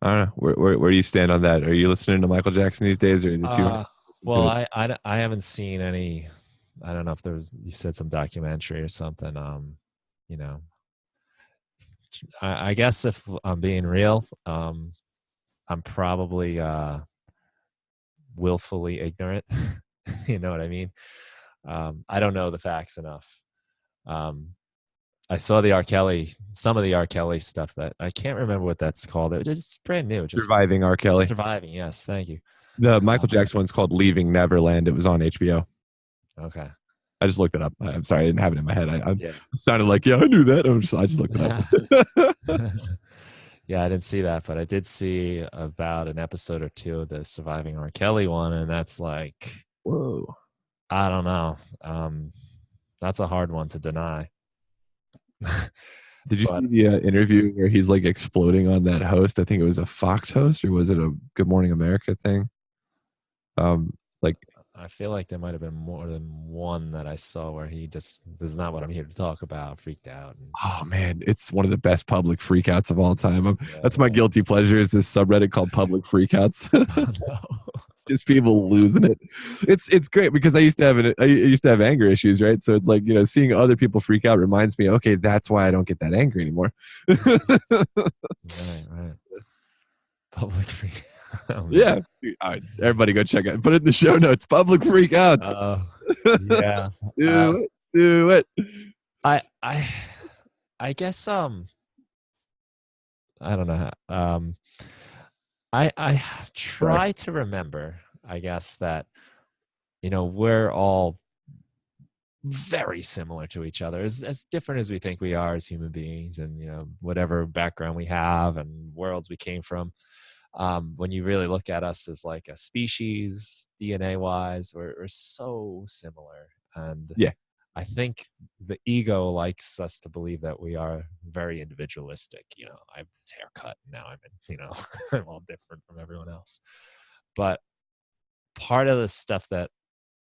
I don't know. Where do you stand on that? Are you listening to Michael Jackson these days, or are you too? Well, I haven't seen any. I don't know if you said some documentary or something. You know, I guess if I'm being real, I'm probably willfully ignorant. You know what I mean? I don't know the facts enough. I saw some of the R. Kelly stuff that I can't remember what that's called. It's brand new. Just Surviving R. Kelly. Surviving. Yes, thank you. The Michael Jackson one's called Leaving Neverland. It was on HBO. Okay. I just looked it up. I'm sorry, I didn't have it in my head. I Yeah. sounded like, yeah, I knew that. I just looked it up. Yeah, I didn't see that, but I did see about an episode or two of the Surviving R. Kelly one, and that's like, Whoa. I don't know. That's a hard one to deny. Did you see the interview where he's like exploding on that host? I think it was a Fox host, or was it a Good Morning America thing? Like I feel like there might have been more than one that I saw where he just, this is not what I'm here to talk about, freaked out. And Oh man, it's one of the best public freakouts of all time. yeah, That's my yeah. guilty pleasure is this subreddit called Public Freakouts. Oh, no. Just people losing it. It's great because I used to have anger issues, right? So it's like, you know, seeing other people freak out reminds me, okay, that's why I don't get that angry anymore. Right, right. Public freak. Oh man. Yeah. All right, everybody go check it. Put it in the show notes. Public freakouts. Uh, yeah. Uh, Do it. Do it. I, I, I guess, I don't know. I Sorry. try to remember, I guess, that, we're all very similar to each other, as different as we think we are as human beings, and whatever background we have and worlds we came from. When you really look at us as like a species, DNA wise, we're so similar. And Yeah. I think the ego likes us to believe that we are very individualistic. I have this haircut now. I'm all different from everyone else. But part of the stuff that,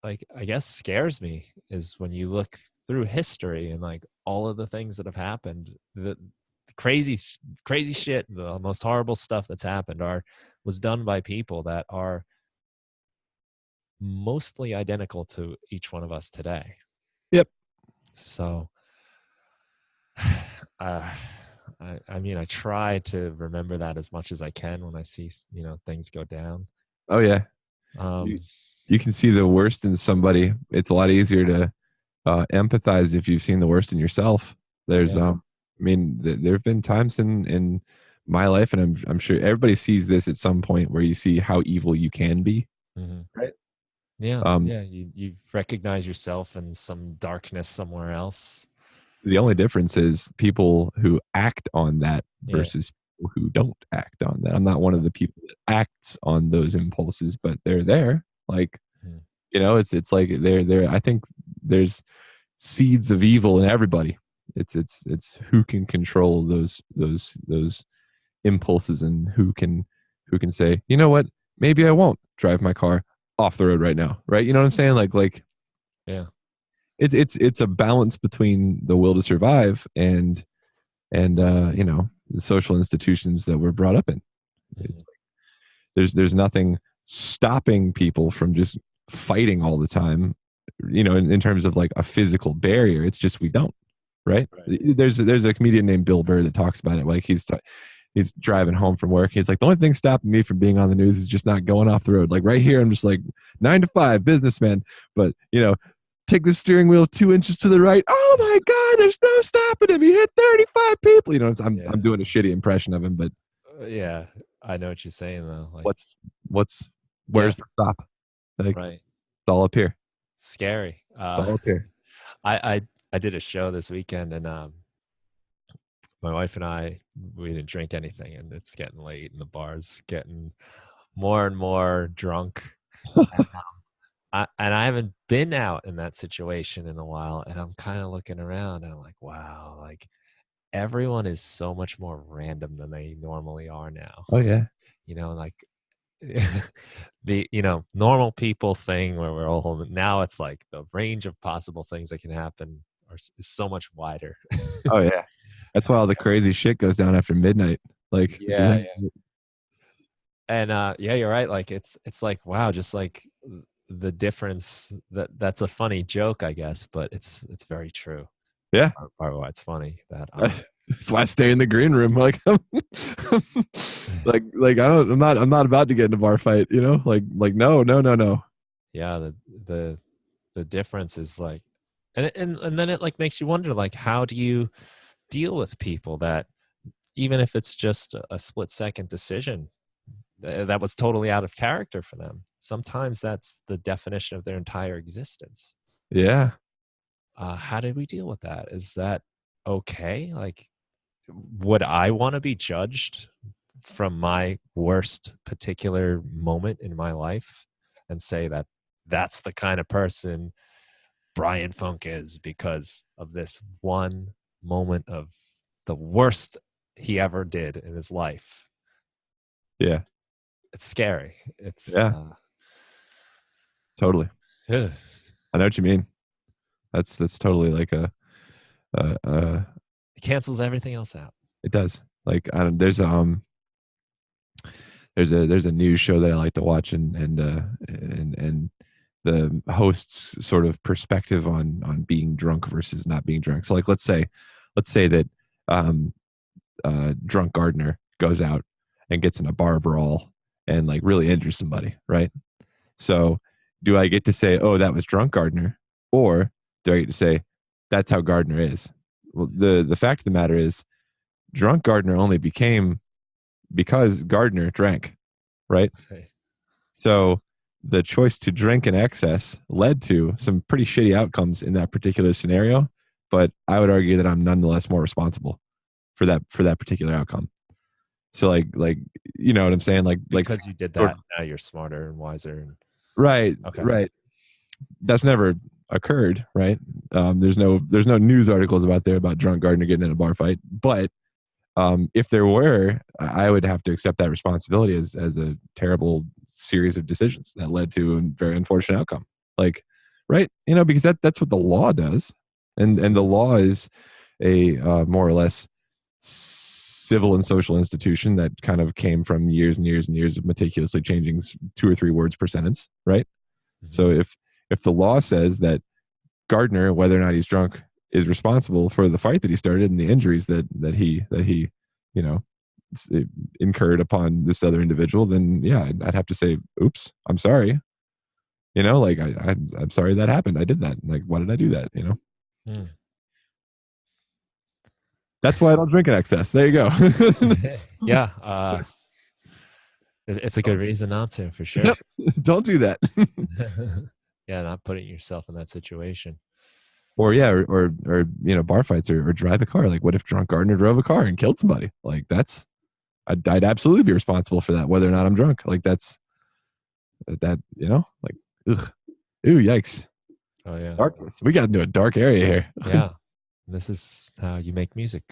like, I guess scares me is when you look through history and like all of the things that have happened, the crazy crazy shit, the most horrible stuff that's happened was done by people that are mostly identical to each one of us today. Yep. So uh, I try to remember that as much as I can when I see things go down. Oh yeah. um You can see the worst in somebody. It's a lot easier to empathize if you've seen the worst in yourself. There's, yeah. there have been times in my life, and I'm sure everybody sees this at some point where you see how evil you can be. Hmm. Right. Yeah, Um, yeah. You recognize yourself in some darkness somewhere else. the only difference is people who act on that Yeah. versus people who don't act on that. I'm not one of the people that acts on those impulses, but they're there. Like, Mhm. it's like they're. I think there's seeds of evil in everybody. It's who can control those impulses, and who can say, you know what, maybe I won't drive my car off the road right now, right? You know what I'm saying? Like Yeah. it's a balance between the will to survive and the social institutions that we're brought up in. Mhm. It's there's nothing stopping people from just fighting all the time, in terms of like a physical barrier. It's just we don't, right? Right. There's a comedian named Bill Burr that talks about it. Like he's driving home from work. He's like, the only thing stopping me from being on the news is just not going off the road. Like right here, I'm just like 9 to 5 businessman, but take the steering wheel 2 inches to the right. Oh my God, there's no stopping him. He hit 35 people. I'm Yeah. doing a shitty impression of him, but Yeah. I know what you're saying though. Like, what's yeah. where's the stop? Like Right. it's all up here. Scary. It's all up here. I I did a show this weekend, and my wife and we didn't drink anything, and it's getting late, and the bar's getting more and more drunk. And I haven't been out in that situation in a while, and I'm kind of looking around, and I'm like, wow, like everyone is so much more random than they normally are now. Oh yeah. Like the normal people thing where we're all holding. Now it's like the range of possible things that can happen is so much wider. Oh yeah. That's why all the crazy shit goes down after midnight. Like Yeah, yeah. And yeah, you're right. Like it's like, wow, just like the difference. That's a funny joke, I guess, but it's very true. yeah. Part of why it's funny that That's why I stay in the green room. Like like I'm not about to get in a bar fight, Like no, no, no, no. yeah, the difference is like, and then it like makes you wonder, like, how do you deal with people that, even if it's just a split second decision that was totally out of character for them, sometimes that's the definition of their entire existence. Yeah. How do we deal with that? Is that okay? Like, would I want to be judged from my worst particular moment in my life and say that that's the kind of person Brian Funk is because of this one moment of the worst he ever did in his life? Yeah. It's scary. It's Yeah. Totally. Ugh. I know what you mean. That's totally like a It cancels everything else out. it does. Like I don't, there's a news show that I like to watch, and the host's sort of perspective on being drunk versus not being drunk. So like let's say that um drunk Gardner goes out and gets in a bar brawl and like really injures somebody, right? So do I get to say, oh, that was drunk Gardner, or do I get to say that's how Gardner is? Well, the fact of the matter is, drunk Gardner only became because Gardner drank, right? Right. So the choice to drink in excess led to some pretty shitty outcomes in that particular scenario. But I would argue that I'm nonetheless more responsible for that particular outcome. So like you know what I'm saying? Like Because you did sort that, of now you're smarter and wiser. And right, okay. right. That's never occurred, right? There's no news articles about there about drunk Gardner getting in a bar fight. But if there were, I would have to accept that responsibility as a terrible series of decisions that led to a very unfortunate outcome. Like, right? You know, because that's what the law does, and the law is a more or less civil and social institution that kind of came from years and years and years of meticulously changing two or three words per sentence, right? Mhm. So if the law says that Gardner, whether or not he's drunk, is responsible for the fight that he started and the injuries that he you know incurred upon this other individual, then yeah, I'd have to say, oops, I'm sorry. You know, like I'm sorry that happened. I did that. Like, why did I do that? You know, Mm. that's why I don't drink in excess. There you go. Yeah, it's a good reason not to, for sure. Yep. Don't do that. Yeah, not putting yourself in that situation. Or yeah, or you know, bar fights or drive a car. Like, what if drunk Gardner drove a car and killed somebody? Like, I'd absolutely be responsible for that, whether or not I'm drunk. Like, that's that, you know, like, ugh, ooh, yikes, Oh yeah, darkness. We got into a dark area here. yeah. This is how you make music.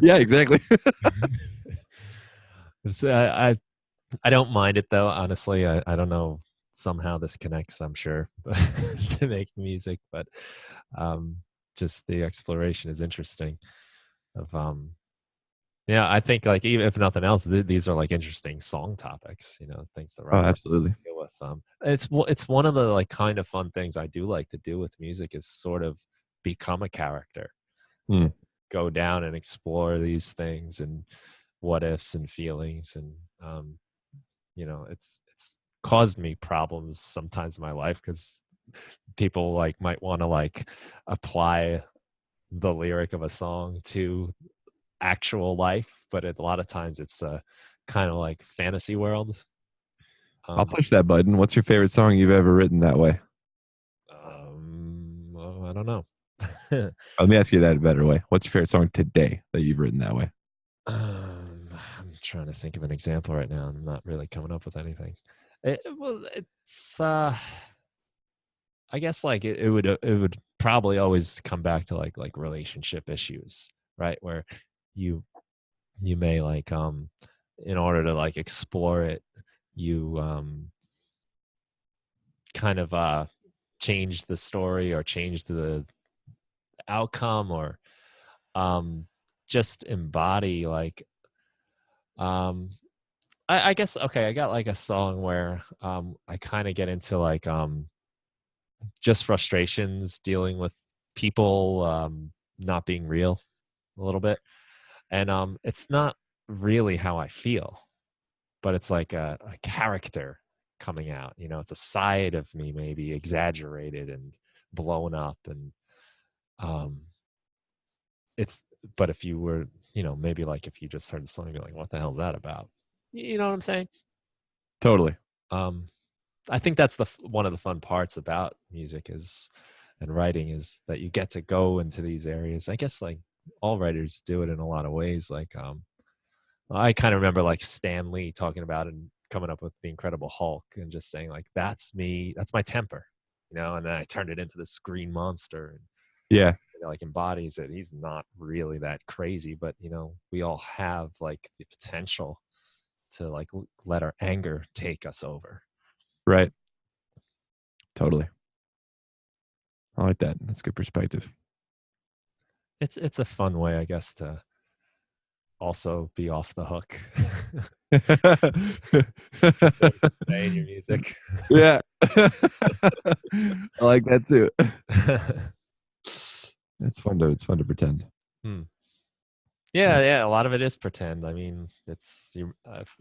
Yeah, exactly. I don't mind it though. Honestly, I don't know. Somehow this connects, I'm sure, to make music, but um, just the exploration is interesting. Of yeah, I think like even if nothing else, these are like interesting song topics. You know, things to Oh, write about, absolutely. deal with. It's one of the like kind of fun things I do like to do with music is sort of become a character, Hmm. go down and explore these things and what ifs and feelings and you know it's caused me problems sometimes in my life because people like might want to like apply the lyric of a song to actual life, but a lot of times it's a kind of like fantasy world. I'll um push that button. What's your favorite song you've ever written that way? well, I don't know. Let me ask you that a better way. What's your favorite song today that you've written that way? I'm trying to think of an example right now. I'm not really coming up with anything. Well, it's I guess like it would probably always come back to like relationship issues, right? Where you you may like in order to like explore it, you kind of change the story or change the outcome or um just embody like um I guess okay, I got like a song where I kind of get into like just frustrations dealing with people not being real a little bit. And it's not really how I feel, but it's like a character coming out. You know, it's a side of me maybe exaggerated and blown up. And um, it's, but if you were, you know, maybe like if you just heard the song, you're like, what the hell's that about? You know what I'm saying? Totally. Um, I think that's one of the fun parts about music is and writing is that you get to go into these areas. I guess like all writers do it in a lot of ways. Like I kind of remember like Stan Lee talking about and coming up with the Incredible Hulk and just saying like that's me, that's my temper, you know. And then I turned it into this green monster and Yeah. it, like embodies it. He's not really that crazy, but you know we all have like the potential to like let our anger take us over. Right. Totally. I like that. That's good perspective. It's a fun way, I guess, to also be off the hook. Things you say in your music. Yeah. I like that too. It's fun to pretend. Hmm. Yeah. Yeah. A lot of it is pretend. I mean,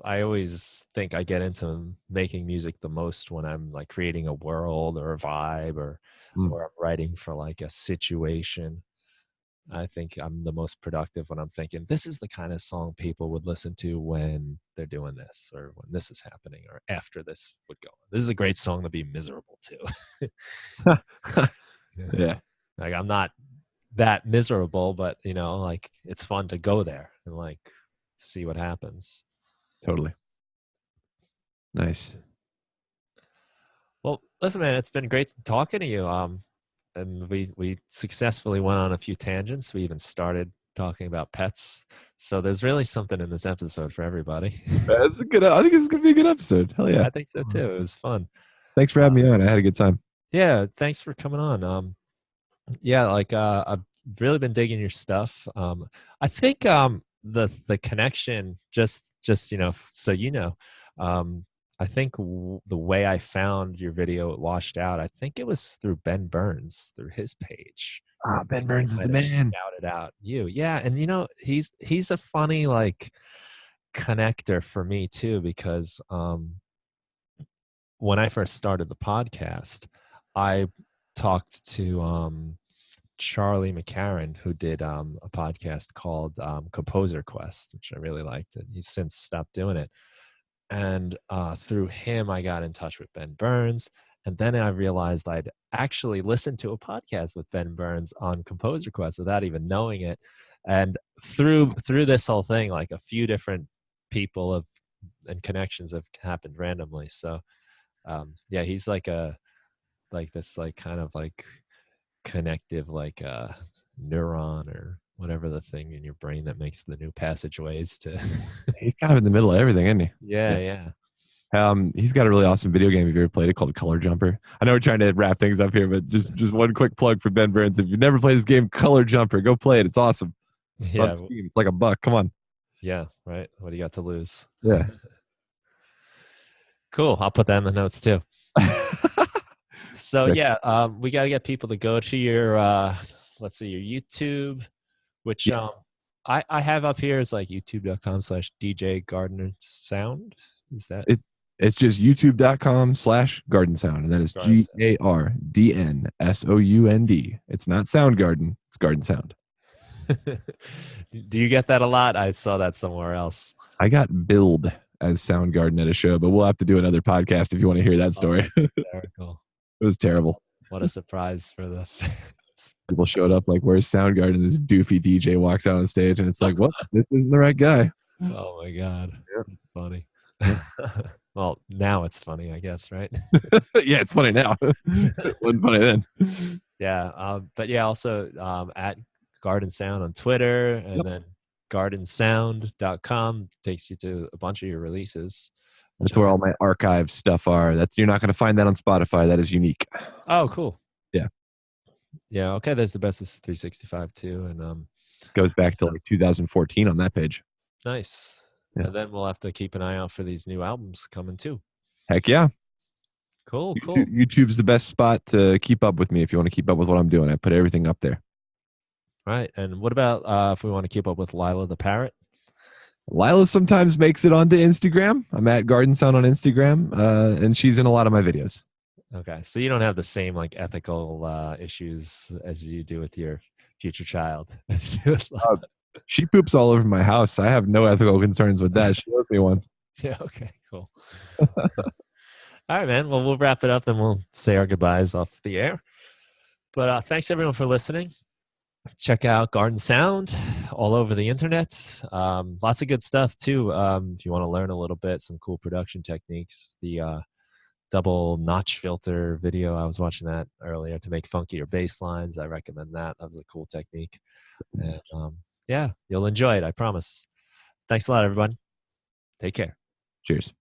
I always think I get into making music the most when I'm like creating a world or a vibe, Mm. or I'm writing for like a situation. I think I'm the most productive when I'm thinking this is the kind of song people would listen to when they're doing this, or when this is happening, or after this would go. This is a great song to be miserable to. Yeah. Yeah, Like I'm not that miserable, but like it's fun to go there and like see what happens. totally. Nice. Well, listen, man, it's been great talking to you. And we successfully went on a few tangents. We even started talking about pets. So there's really something in this episode for everybody. That's a good. I think this is gonna be a good episode. Hell yeah. I think so too. It was fun. Thanks for Uh, having me on. I had a good time. yeah, thanks for coming on. Yeah, like I've really been digging your stuff. I think the connection, just so um, I think the way I found your video it washed out, I think it was through Ben Burns, through his page. Ah, Ben He Burns is the might have man. shouted out you. Yeah, and he's a funny like connector for me too, because when I first started the podcast, I talked to Charlie McCarran, who did a podcast called Composer Quest, which I really liked, and he's since stopped doing it. And through him, I got in touch with Ben Burns, and then I realized I'd actually listened to a podcast with Ben Burns on Composer Quest without even knowing it. And through this whole thing, like a few different people have and connections have happened randomly. So yeah, he's like this like kind of like connective like neuron or whatever the thing in your brain that makes the new passageways to He's kind of in the middle of everything, isn't he? yeah, yeah. He's got a really awesome video game. If you ever played it, called Color Jumper. I know we're trying to wrap things up here, but just one quick plug for Ben Burns. If you've never played this game, Color Jumper, go play it. It's awesome. It's on Yeah, Steam. It's like $1. Come on. yeah, right. What do you got to lose? Yeah. Cool. I'll put that in the notes too. So Sick. yeah, we got to get people to go to your let's see, your YouTube, which Yeah. I have up here is like youtube.com/DJ Gardner Sound. Is that It's just youtube.com/Gardnsound, and that is Gardner Sound? GARDNSOUND. It's not Soundgarden, it's Garden Sound. Do you get that a lot? I saw that somewhere else. I got billed as Soundgarden at a show, but we'll have to do another podcast if you want to hear that story. Hysterical. It was terrible. What a surprise for the fans. People showed up like, "Where's Soundgarden?" This doofy DJ walks out on stage, and it's like, "What? This isn't the right guy." Oh my god. Yeah. That's funny. Well, now it's funny, I guess, right? Yeah, it's funny now. It wasn't funny then. Yeah. But yeah, also at Gardn Sound on Twitter, and Yep. then gardnsound.com takes you to a bunch of your releases. That's where all my archive stuff are. You're not going to find that on Spotify. That is unique. Oh, cool. Yeah. Yeah. Okay. That's the best of 365 too. And Goes back to like 2014 on that page. nice. Yeah. And then we'll have to keep an eye out for these new albums coming too. Heck yeah. Cool. YouTube's the best spot to keep up with me if you want to keep up with what I'm doing. I put everything up there. Right. And what about if we want to keep up with Lyla the parrot? Lyla sometimes makes it onto Instagram. I'm at Gardn Sound on Instagram, and she's in a lot of my videos. Okay. So you don't have the same like ethical issues as you do with your future child. As you do with Lyla. She poops all over my house. I have no ethical concerns with that. She owes me one. Yeah. Okay. Cool. All right, man. Well, we'll wrap it up, then we'll say our goodbyes off the air. But thanks everyone for listening. Check out Gardn Sound all over the internet. Lots of good stuff too. If you want to learn a little bit, some cool production techniques. The double notch filter video, I was watching that earlier to make funkier bass lines. I recommend that. That was a cool technique. And yeah, you'll enjoy it. I promise. Thanks a lot, everyone. Take care. Cheers.